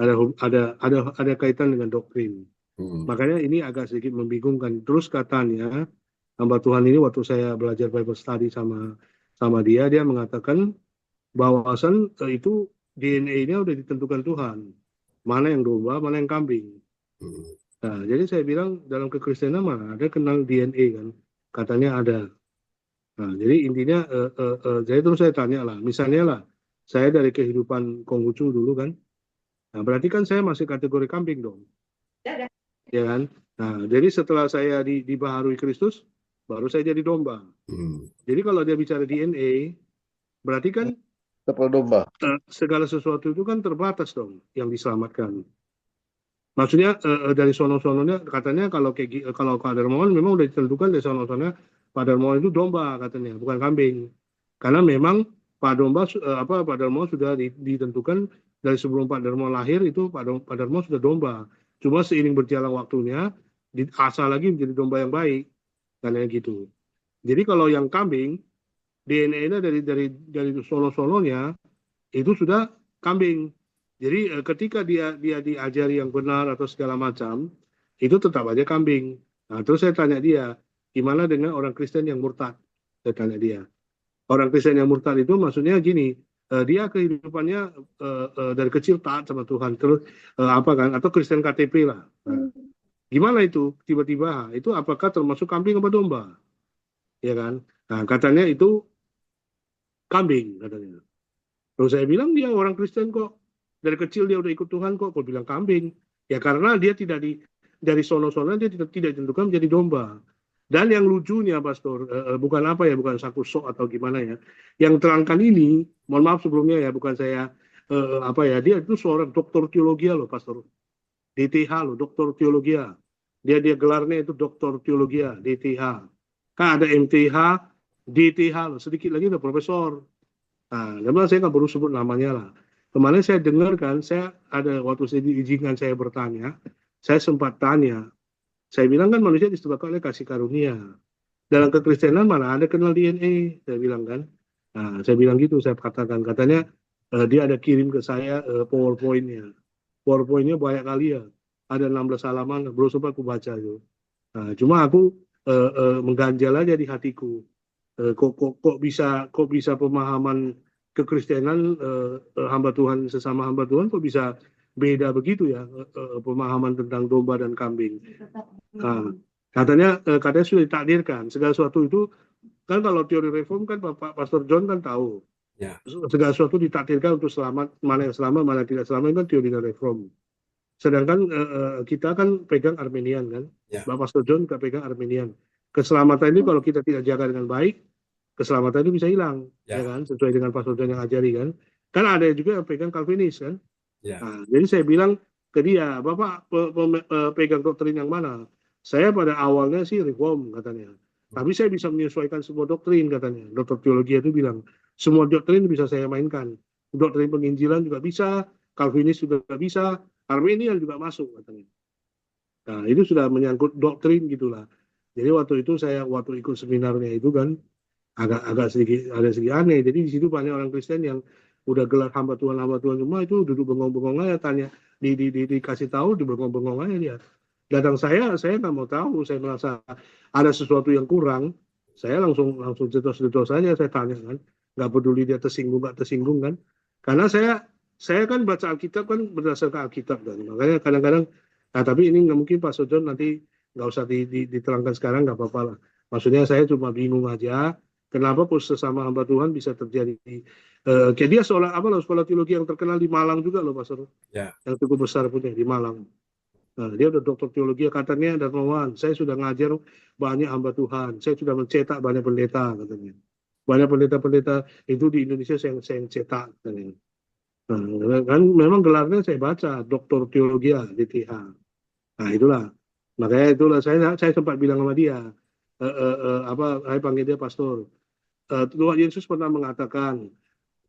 Ada kaitan dengan doktrin. Makanya ini agak sedikit membingungkan. Terus katanya hamba Tuhan ini waktu saya belajar Bible study sama dia mengatakan bahwasan itu DNA-nya udah ditentukan Tuhan. Mana yang domba, mana yang kambing. Nah, jadi saya bilang dalam kekristenan mana ada kenal DNA kan? Katanya ada. Nah, jadi intinya jadi terus saya tanya lah, misalnya lah saya dari kehidupan Konghucu dulu kan. Nah, berarti kan saya masih kategori kambing dong. Ya kan? Nah, jadi setelah saya dibaharui Kristus, baru saya jadi domba. Jadi kalau dia bicara DNA, berarti kan kepala domba. Segala sesuatu itu kan terbatas dong yang diselamatkan. Maksudnya dari sono-sononya katanya kalau Pak Darmawan memang udah ditentukan dari sono-sononya Pak Darmawan itu domba katanya, bukan kambing. Karena memang Pak Darmawan sudah ditentukan dari sebelum Pak Darmawan lahir itu Pak Darmawan sudah domba. Cuma seiring berjalan waktunya diasah lagi menjadi domba yang baik, karena gitu. Jadi kalau yang kambing DNA-nya dari solo-solonya itu sudah kambing. Jadi ketika dia diajari yang benar atau segala macam itu tetap aja kambing. Nah terus saya tanya dia, gimana dengan orang Kristen yang murtad? Saya tanya dia. Orang Kristen yang murtad itu maksudnya gini. Dia kehidupannya dari kecil taat sama Tuhan terus atau Kristen KTP lah. Nah, gimana itu tiba-tiba itu apakah termasuk kambing atau domba? Ya kan? Nah, katanya itu kambing katanya. Terus saya bilang dia orang Kristen kok dari kecil dia udah ikut Tuhan kok bilang kambing. Ya karena dia tidak dari sono-sono dia tidak ditentukan menjadi domba. Dan yang lucunya, Pastor, bukan bukan saku sok atau gimana ya. Yang terangkan ini, mohon maaf sebelumnya ya, bukan saya dia itu seorang doktor teologi loh, Pastor. DTH loh, doktor teologi. Dia gelarnya itu doktor teologi, DTH. Kan ada MTH, DTH loh, sedikit lagi udah profesor. Nah, memang saya nggak perlu sebut namanya lah. Kemarin saya dengarkan, saya ada waktu saya diizinkan saya bertanya, saya sempat tanya. Saya bilang kan manusia disebabkan oleh kasih karunia. Dalam kekristenan mana ada kenal DNA, saya bilang kan. Nah, saya bilang gitu, saya katakan. Katanya dia ada kirim ke saya PowerPoint-nya. PowerPoint-nya banyak kali ya. Ada 16 halaman, belum sempat aku baca itu. Nah, cuma aku mengganjal aja di hatiku. Kok bisa pemahaman kekristenan hamba Tuhan sesama hamba Tuhan kok bisa beda begitu ya pemahaman tentang domba dan kambing. Katanya sudah ditakdirkan segala sesuatu itu kan. Kalau teori reform kan Pak Pastor John kan tahu segala sesuatu ditakdirkan untuk selamat, mana yang selamat mana tidak selamat, kan teori reform. Sedangkan kita kan pegang Arminian kan, Pak Pastor John juga pegang Arminian. Keselamatan ini kalau kita tidak jaga dengan baik, keselamatan itu bisa hilang, ya kan, sesuai dengan Pastor John yang ajari kan. Kan ada juga yang pegang Calvinis kan. Nah, jadi saya bilang ke dia, Bapak pegang doktrin yang mana? Saya pada awalnya sih reform katanya. Tapi saya bisa menyesuaikan semua doktrin katanya. Dokter teologi itu bilang, semua doktrin bisa saya mainkan. Doktrin penginjilan juga bisa, Calvinis juga bisa, Arminian juga masuk katanya. Nah, itu sudah menyangkut doktrin gitulah. Jadi waktu itu saya ikut seminarnya itu kan agak sedikit aneh. Jadi di situ banyak orang Kristen yang udah gelar hamba Tuhan semua itu duduk bengong-bengong aja, tanya dikasih tahu di bengong-bengong aja dia. Datang saya nggak mau tahu, saya merasa ada sesuatu yang kurang, saya langsung jetos saja, saya tanya kan, nggak peduli dia tersinggung nggak tersinggung kan, karena saya kan baca Alkitab kan berdasarkan Alkitab kan, makanya kadang-kadang, tapi ini nggak mungkin Pak Sojon nanti nggak usah diterangkan sekarang, nggak apa-apa lah. Maksudnya saya cuma bingung aja, kenapa sesama hamba Tuhan bisa terjadi. Kayak dia sekolah teologi yang terkenal di Malang juga loh, Pastor. Yang cukup besar punya di Malang. Nah, dia udah dokter teologi, katanya Darmawan, saya sudah ngajar banyak hamba Tuhan, saya sudah mencetak banyak pendeta katanya. Banyak pendeta-pendeta itu di Indonesia saya cetak katanya. Nah, kan memang gelarnya saya baca dokter teologi DTH. Nah, itulah. Makanya itulah saya sempat bilang sama dia, saya panggil dia pastor. Tuhan Yesus pernah mengatakan,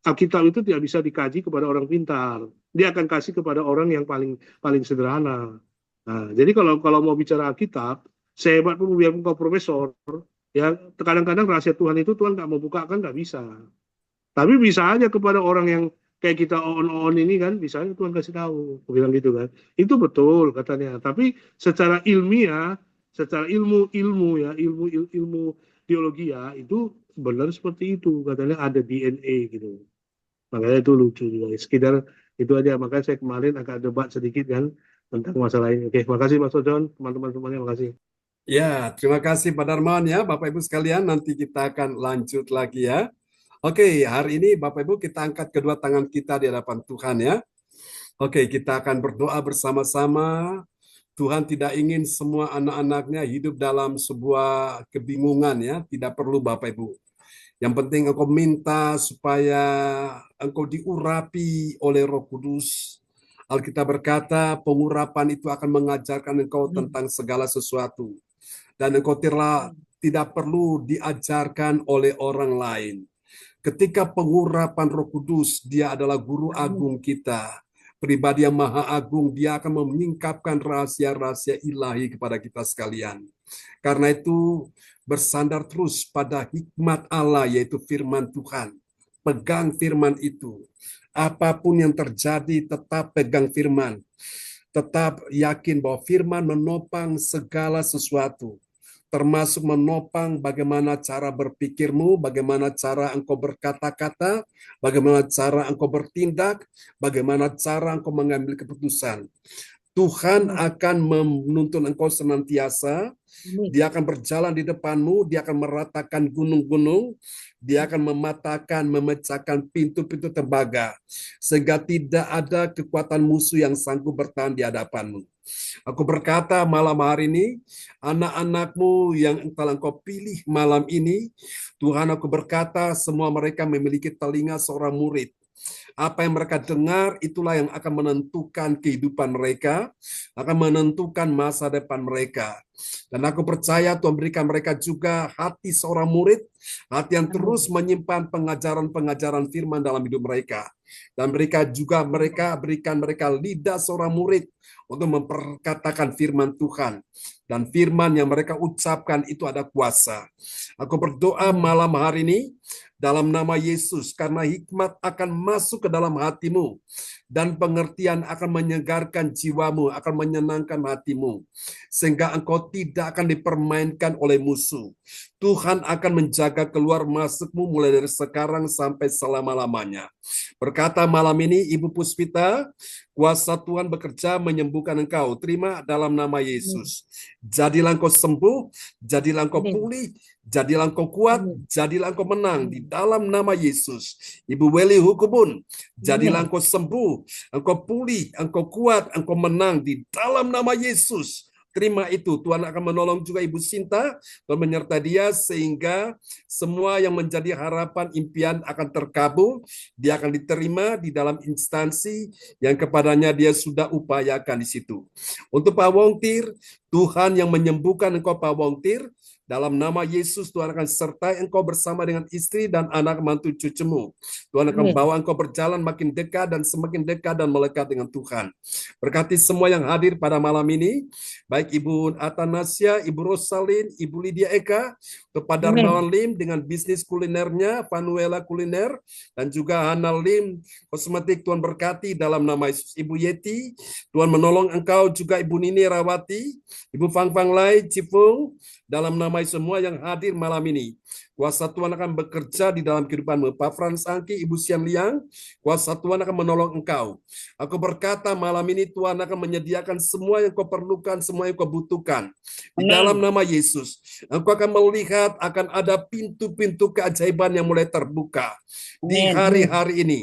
Alkitab itu tidak bisa dikaji kepada orang pintar. Dia akan kasih kepada orang yang paling sederhana. Nah, jadi kalau mau bicara Alkitab, sehebat pun biarpun kau profesor, ya kadang-kadang rahasia Tuhan itu Tuhan nggak mau bukakan, nggak bisa. Tapi bisa aja kepada orang yang kayak kita on ini kan, bisa aja Tuhan kasih tahu. Aku bilang gitu kan. Itu betul katanya. Tapi secara ilmiah, secara ilmu teologi ya, itu benar seperti itu. Katanya ada DNA gitu. Makanya itu lucu juga. Sekedar itu aja. Makanya saya kemarin agak debat sedikit kan tentang masalah ini. Oke, makasih Mas John, teman-teman semuanya, makasih. Ya, terima kasih Pak Darmawan ya, Bapak Ibu sekalian. Nanti kita akan lanjut lagi ya. Oke, hari ini Bapak Ibu kita angkat kedua tangan kita di hadapan Tuhan ya. Oke, kita akan berdoa bersama-sama. Tuhan tidak ingin semua anak-anaknya hidup dalam sebuah kebingungan ya. Tidak perlu Bapak Ibu. Yang penting engkau minta supaya engkau diurapi oleh Roh Kudus. Alkitab berkata pengurapan itu akan mengajarkan engkau tentang segala sesuatu. Dan engkau tidak perlu diajarkan oleh orang lain. Ketika pengurapan Roh Kudus, dia adalah guru agung kita. Pribadi yang maha agung, dia akan menyingkapkan rahasia-rahasia ilahi kepada kita sekalian. Karena itu bersandar terus pada hikmat Allah, yaitu firman Tuhan. Pegang firman itu. Apapun yang terjadi, tetap pegang firman. Tetap yakin bahwa firman menopang segala sesuatu. Termasuk menopang bagaimana cara berpikirmu, bagaimana cara engkau berkata-kata, bagaimana cara engkau bertindak, bagaimana cara engkau mengambil keputusan. Tuhan akan menuntun engkau senantiasa. Dia akan berjalan di depanmu, dia akan meratakan gunung-gunung, dia akan mematahkan, memecahkan pintu-pintu tembaga, sehingga tidak ada kekuatan musuh yang sanggup bertahan di hadapanmu. Aku berkata malam hari ini, anak-anakmu yang telah engkau pilih malam ini, Tuhan, aku berkata semua mereka memiliki telinga seorang murid. Apa yang mereka dengar, itulah yang akan menentukan kehidupan mereka, akan menentukan masa depan mereka. Dan aku percaya Tuhan berikan mereka juga hati seorang murid, hati yang terus menyimpan pengajaran-pengajaran firman dalam hidup mereka. Dan berikan mereka lidah seorang murid untuk memperkatakan firman Tuhan. Dan firman yang mereka ucapkan itu ada kuasa. Aku berdoa malam hari ini, dalam nama Yesus, karena hikmat akan masuk ke dalam hatimu, dan pengertian akan menyegarkan jiwamu, akan menyenangkan hatimu, sehingga engkau tidak akan dipermainkan oleh musuh. Tuhan akan menjaga keluar masukmu mulai dari sekarang sampai selama-lamanya. Berkata malam ini Ibu Puspita, kuasa Tuhan bekerja menyembuhkan engkau. Terima dalam nama Yesus. Jadilah engkau sembuh, jadilah engkau pulih, jadilah engkau kuat, jadilah engkau menang di dalam nama Yesus. Ibu Weli Hukubun, jadilah engkau sembuh, engkau pulih, engkau kuat, engkau menang di dalam nama Yesus. Terima itu, Tuhan akan menolong juga Ibu Sinta dan menyertai dia sehingga semua yang menjadi harapan impian akan terkabul, dia akan diterima di dalam instansi yang kepadanya dia sudah upayakan di situ. Untuk Pak Wongtir, Tuhan yang menyembuhkan engkau Pak Wongtir, dalam nama Yesus Tuhan akan sertai engkau bersama dengan istri dan anak mantu cucumu. Tuhan akan bawa engkau berjalan makin dekat dan semakin dekat dan melekat dengan Tuhan. Berkati semua yang hadir pada malam ini, baik Ibu Atanasia, Ibu Rosalin, Ibu Lydia Eka, kepada Darmawan Lim dengan bisnis kulinernya, Vanuela Kuliner, dan juga Hana Lim, kosmetik. Tuhan berkati dalam nama Yesus. Ibu Yeti, Tuhan menolong engkau, juga Ibu Nini Rawati, Ibu Fang Fang Lai, Cipung, dalam nama semua yang hadir malam ini. Kuasa Tuhan akan bekerja di dalam kehidupanmu. Pak Frans Angki, Ibu Sian Liang, kuasa Tuhan akan menolong engkau. Aku berkata malam ini Tuhan akan menyediakan semua yang kau perlukan, semua yang kau butuhkan. Di dalam nama Yesus, engkau akan melihat akan ada pintu-pintu keajaiban yang mulai terbuka. Di hari-hari ini,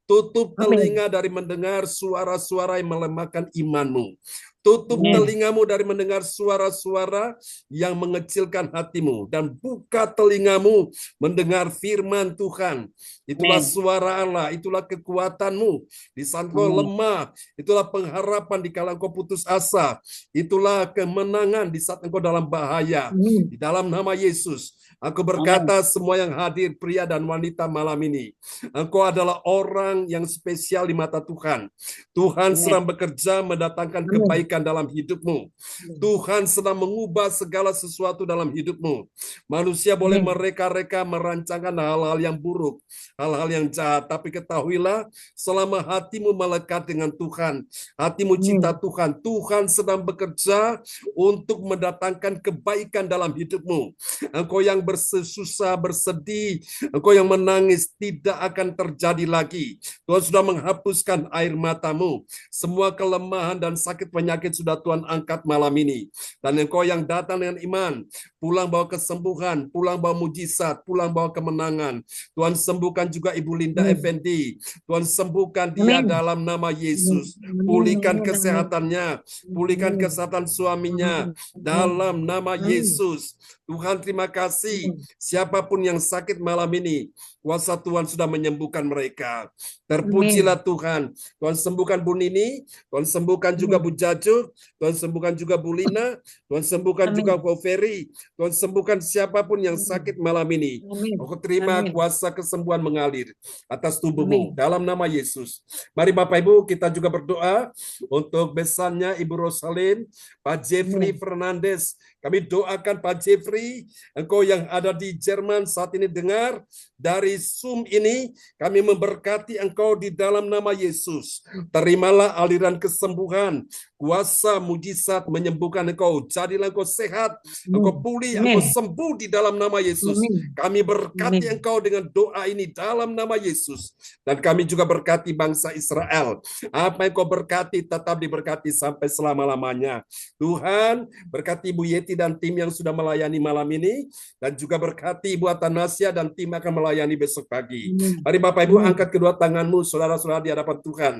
tutup telinga dari mendengar suara-suara yang melemahkan imanmu. Tutup telingamu dari mendengar suara-suara yang mengecilkan hatimu, dan buka telingamu mendengar firman Tuhan. Itulah suara Allah, itulah kekuatanmu. Di saat kau lemah, itulah pengharapan di kala engkau putus asa. Itulah kemenangan di saat engkau dalam bahaya. Di dalam nama Yesus, aku berkata semua yang hadir, pria dan wanita malam ini, engkau adalah orang yang spesial di mata Tuhan. Tuhan sedang bekerja mendatangkan kebaikan dalam hidupmu. Tuhan sedang mengubah segala sesuatu dalam hidupmu. Manusia boleh mereka-reka merancangkan hal-hal yang buruk, hal-hal yang jahat, tapi ketahuilah selama hatimu melekat dengan Tuhan, hatimu cinta Tuhan, Tuhan sedang bekerja untuk mendatangkan kebaikan dalam hidupmu. Engkau yang bersusah, bersedih, engkau yang menangis, tidak akan terjadi lagi. Tuhan sudah menghapuskan air matamu. Semua kelemahan dan sakit penyakit sudah Tuhan angkat malam ini. Dan engkau yang datang dengan iman, pulang bawa kesembuhan, pulang bawa mujizat, pulang bawa kemenangan. Tuhan sembuhkan juga Ibu Linda Effendi. Tuhan sembuhkan dia dalam nama Yesus. Pulihkan kesehatannya, pulihkan kesehatan suaminya dalam nama Yesus. Tuhan terima kasih. Siapapun yang sakit malam ini, kuasa Tuhan sudah menyembuhkan mereka. Terpujilah Tuhan. Tuhan sembuhkan Bu Nini, Tuhan sembuhkan juga Bu Jajuk, Tuhan sembuhkan juga Bu Lina, Tuhan sembuhkan juga Bu Ferry, Tuhan sembuhkan siapapun yang sakit malam ini. Aku terima kuasa kesembuhan mengalir atas tubuhmu dalam nama Yesus. Mari Bapak Ibu kita juga berdoa untuk besannya Ibu Rosalin, Pak Jeffrey Fernandes. Kami doakan Pak Jeffrey, engkau yang ada di Jerman saat ini dengar dari Zoom ini, kami memberkati engkau di dalam nama Yesus. Terimalah aliran kesembuhan, kuasa mujizat menyembuhkan engkau. Jadilah engkau sehat, engkau pulih, engkau sembuh di dalam nama Yesus. Kami berkati engkau dengan doa ini dalam nama Yesus. Dan kami juga berkati bangsa Israel. Apa yang kau berkati tetap diberkati sampai selama-lamanya. Tuhan, berkati Ibu Yeti dan tim yang sudah melayani malam ini. Dan juga berkati Ibu Atanasia dan tim akan melayani besok pagi. Mari Bapak Ibu angkat kedua tanganmu, saudara-saudara di hadapan Tuhan.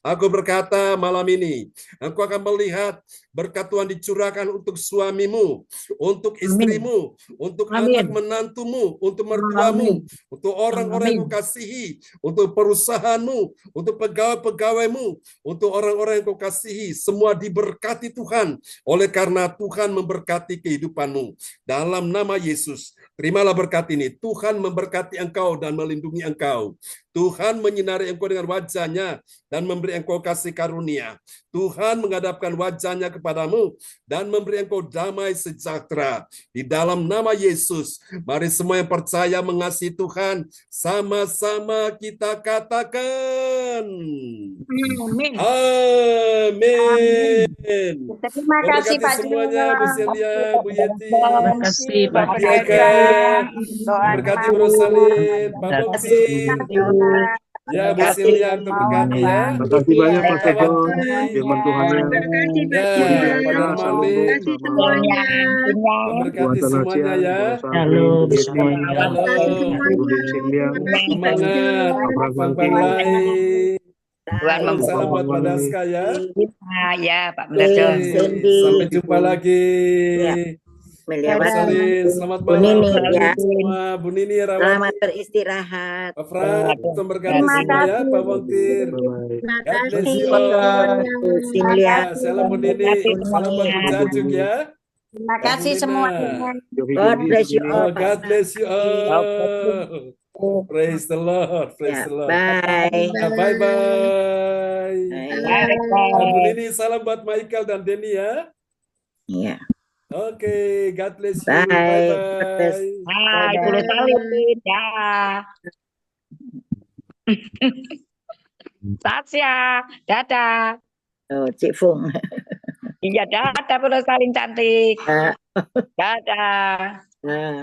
Aku berkata malam ini, engkau akan melihat berkat Tuhan dicurahkan untuk suamimu, untuk istrimu, untuk anak menantumu, untuk mertuamu, untuk orang-orang yang kau kasihi, untuk perusahaanmu, untuk pegawai-pegawaimu, untuk orang-orang yang kau kasihi. Semua diberkati Tuhan, oleh karena Tuhan memberkati kehidupanmu. Dalam nama Yesus, terimalah berkat ini. Tuhan memberkati engkau dan melindungi engkau. Tuhan menyinari engkau dengan wajahnya dan memberi engkau kasih karunia. Tuhan menghadapkan wajahnya kepadamu dan memberi engkau damai sejahtera. Di dalam nama Yesus, mari semua yang percaya mengasihi Tuhan, sama-sama kita katakan. Amin. Amin. Terima kasih Pak Semuanya, Bu Celia, Bu Yeti, Terima kasih Pak Bu Eka, berkati Bu Rosalin, Pak Bokti. Ya, Bu Celia terberkati ya. Terima kasih banyak Pak Segon. Firman Tuhan yang Ya, Pak Darmanin, memberkati semuanya ya. Shalom semuanya. Semangat, Bang Lai. Tuhan Salam buat Pak Daska ya. Ya, Pak Mendajo. Sampai jumpa lagi. Melewati Selamat Bu malam Nini ya. semua. Bu Nini Rawati. Selamat beristirahat. Pak Fran, memberkati semua ya. Pak Wongtir. God bless you all. Ya, salam Bu Nini. Salam buat Bu Jajuk ya. Terima kasih semuanya. God bless you all. God bless you all. Praise the Lord. Praise the Lord. Bye. Bye-bye. Bu Nini, salam buat Michael dan Denny ya. Iya. Oke, God bless you. Bye. Bye-bye. Hai, Pulau Salin. Ya. Tasya, dadah. Oh, Cik Fung. Iya, dadah Pulau Salin cantik. Dadah. Nah.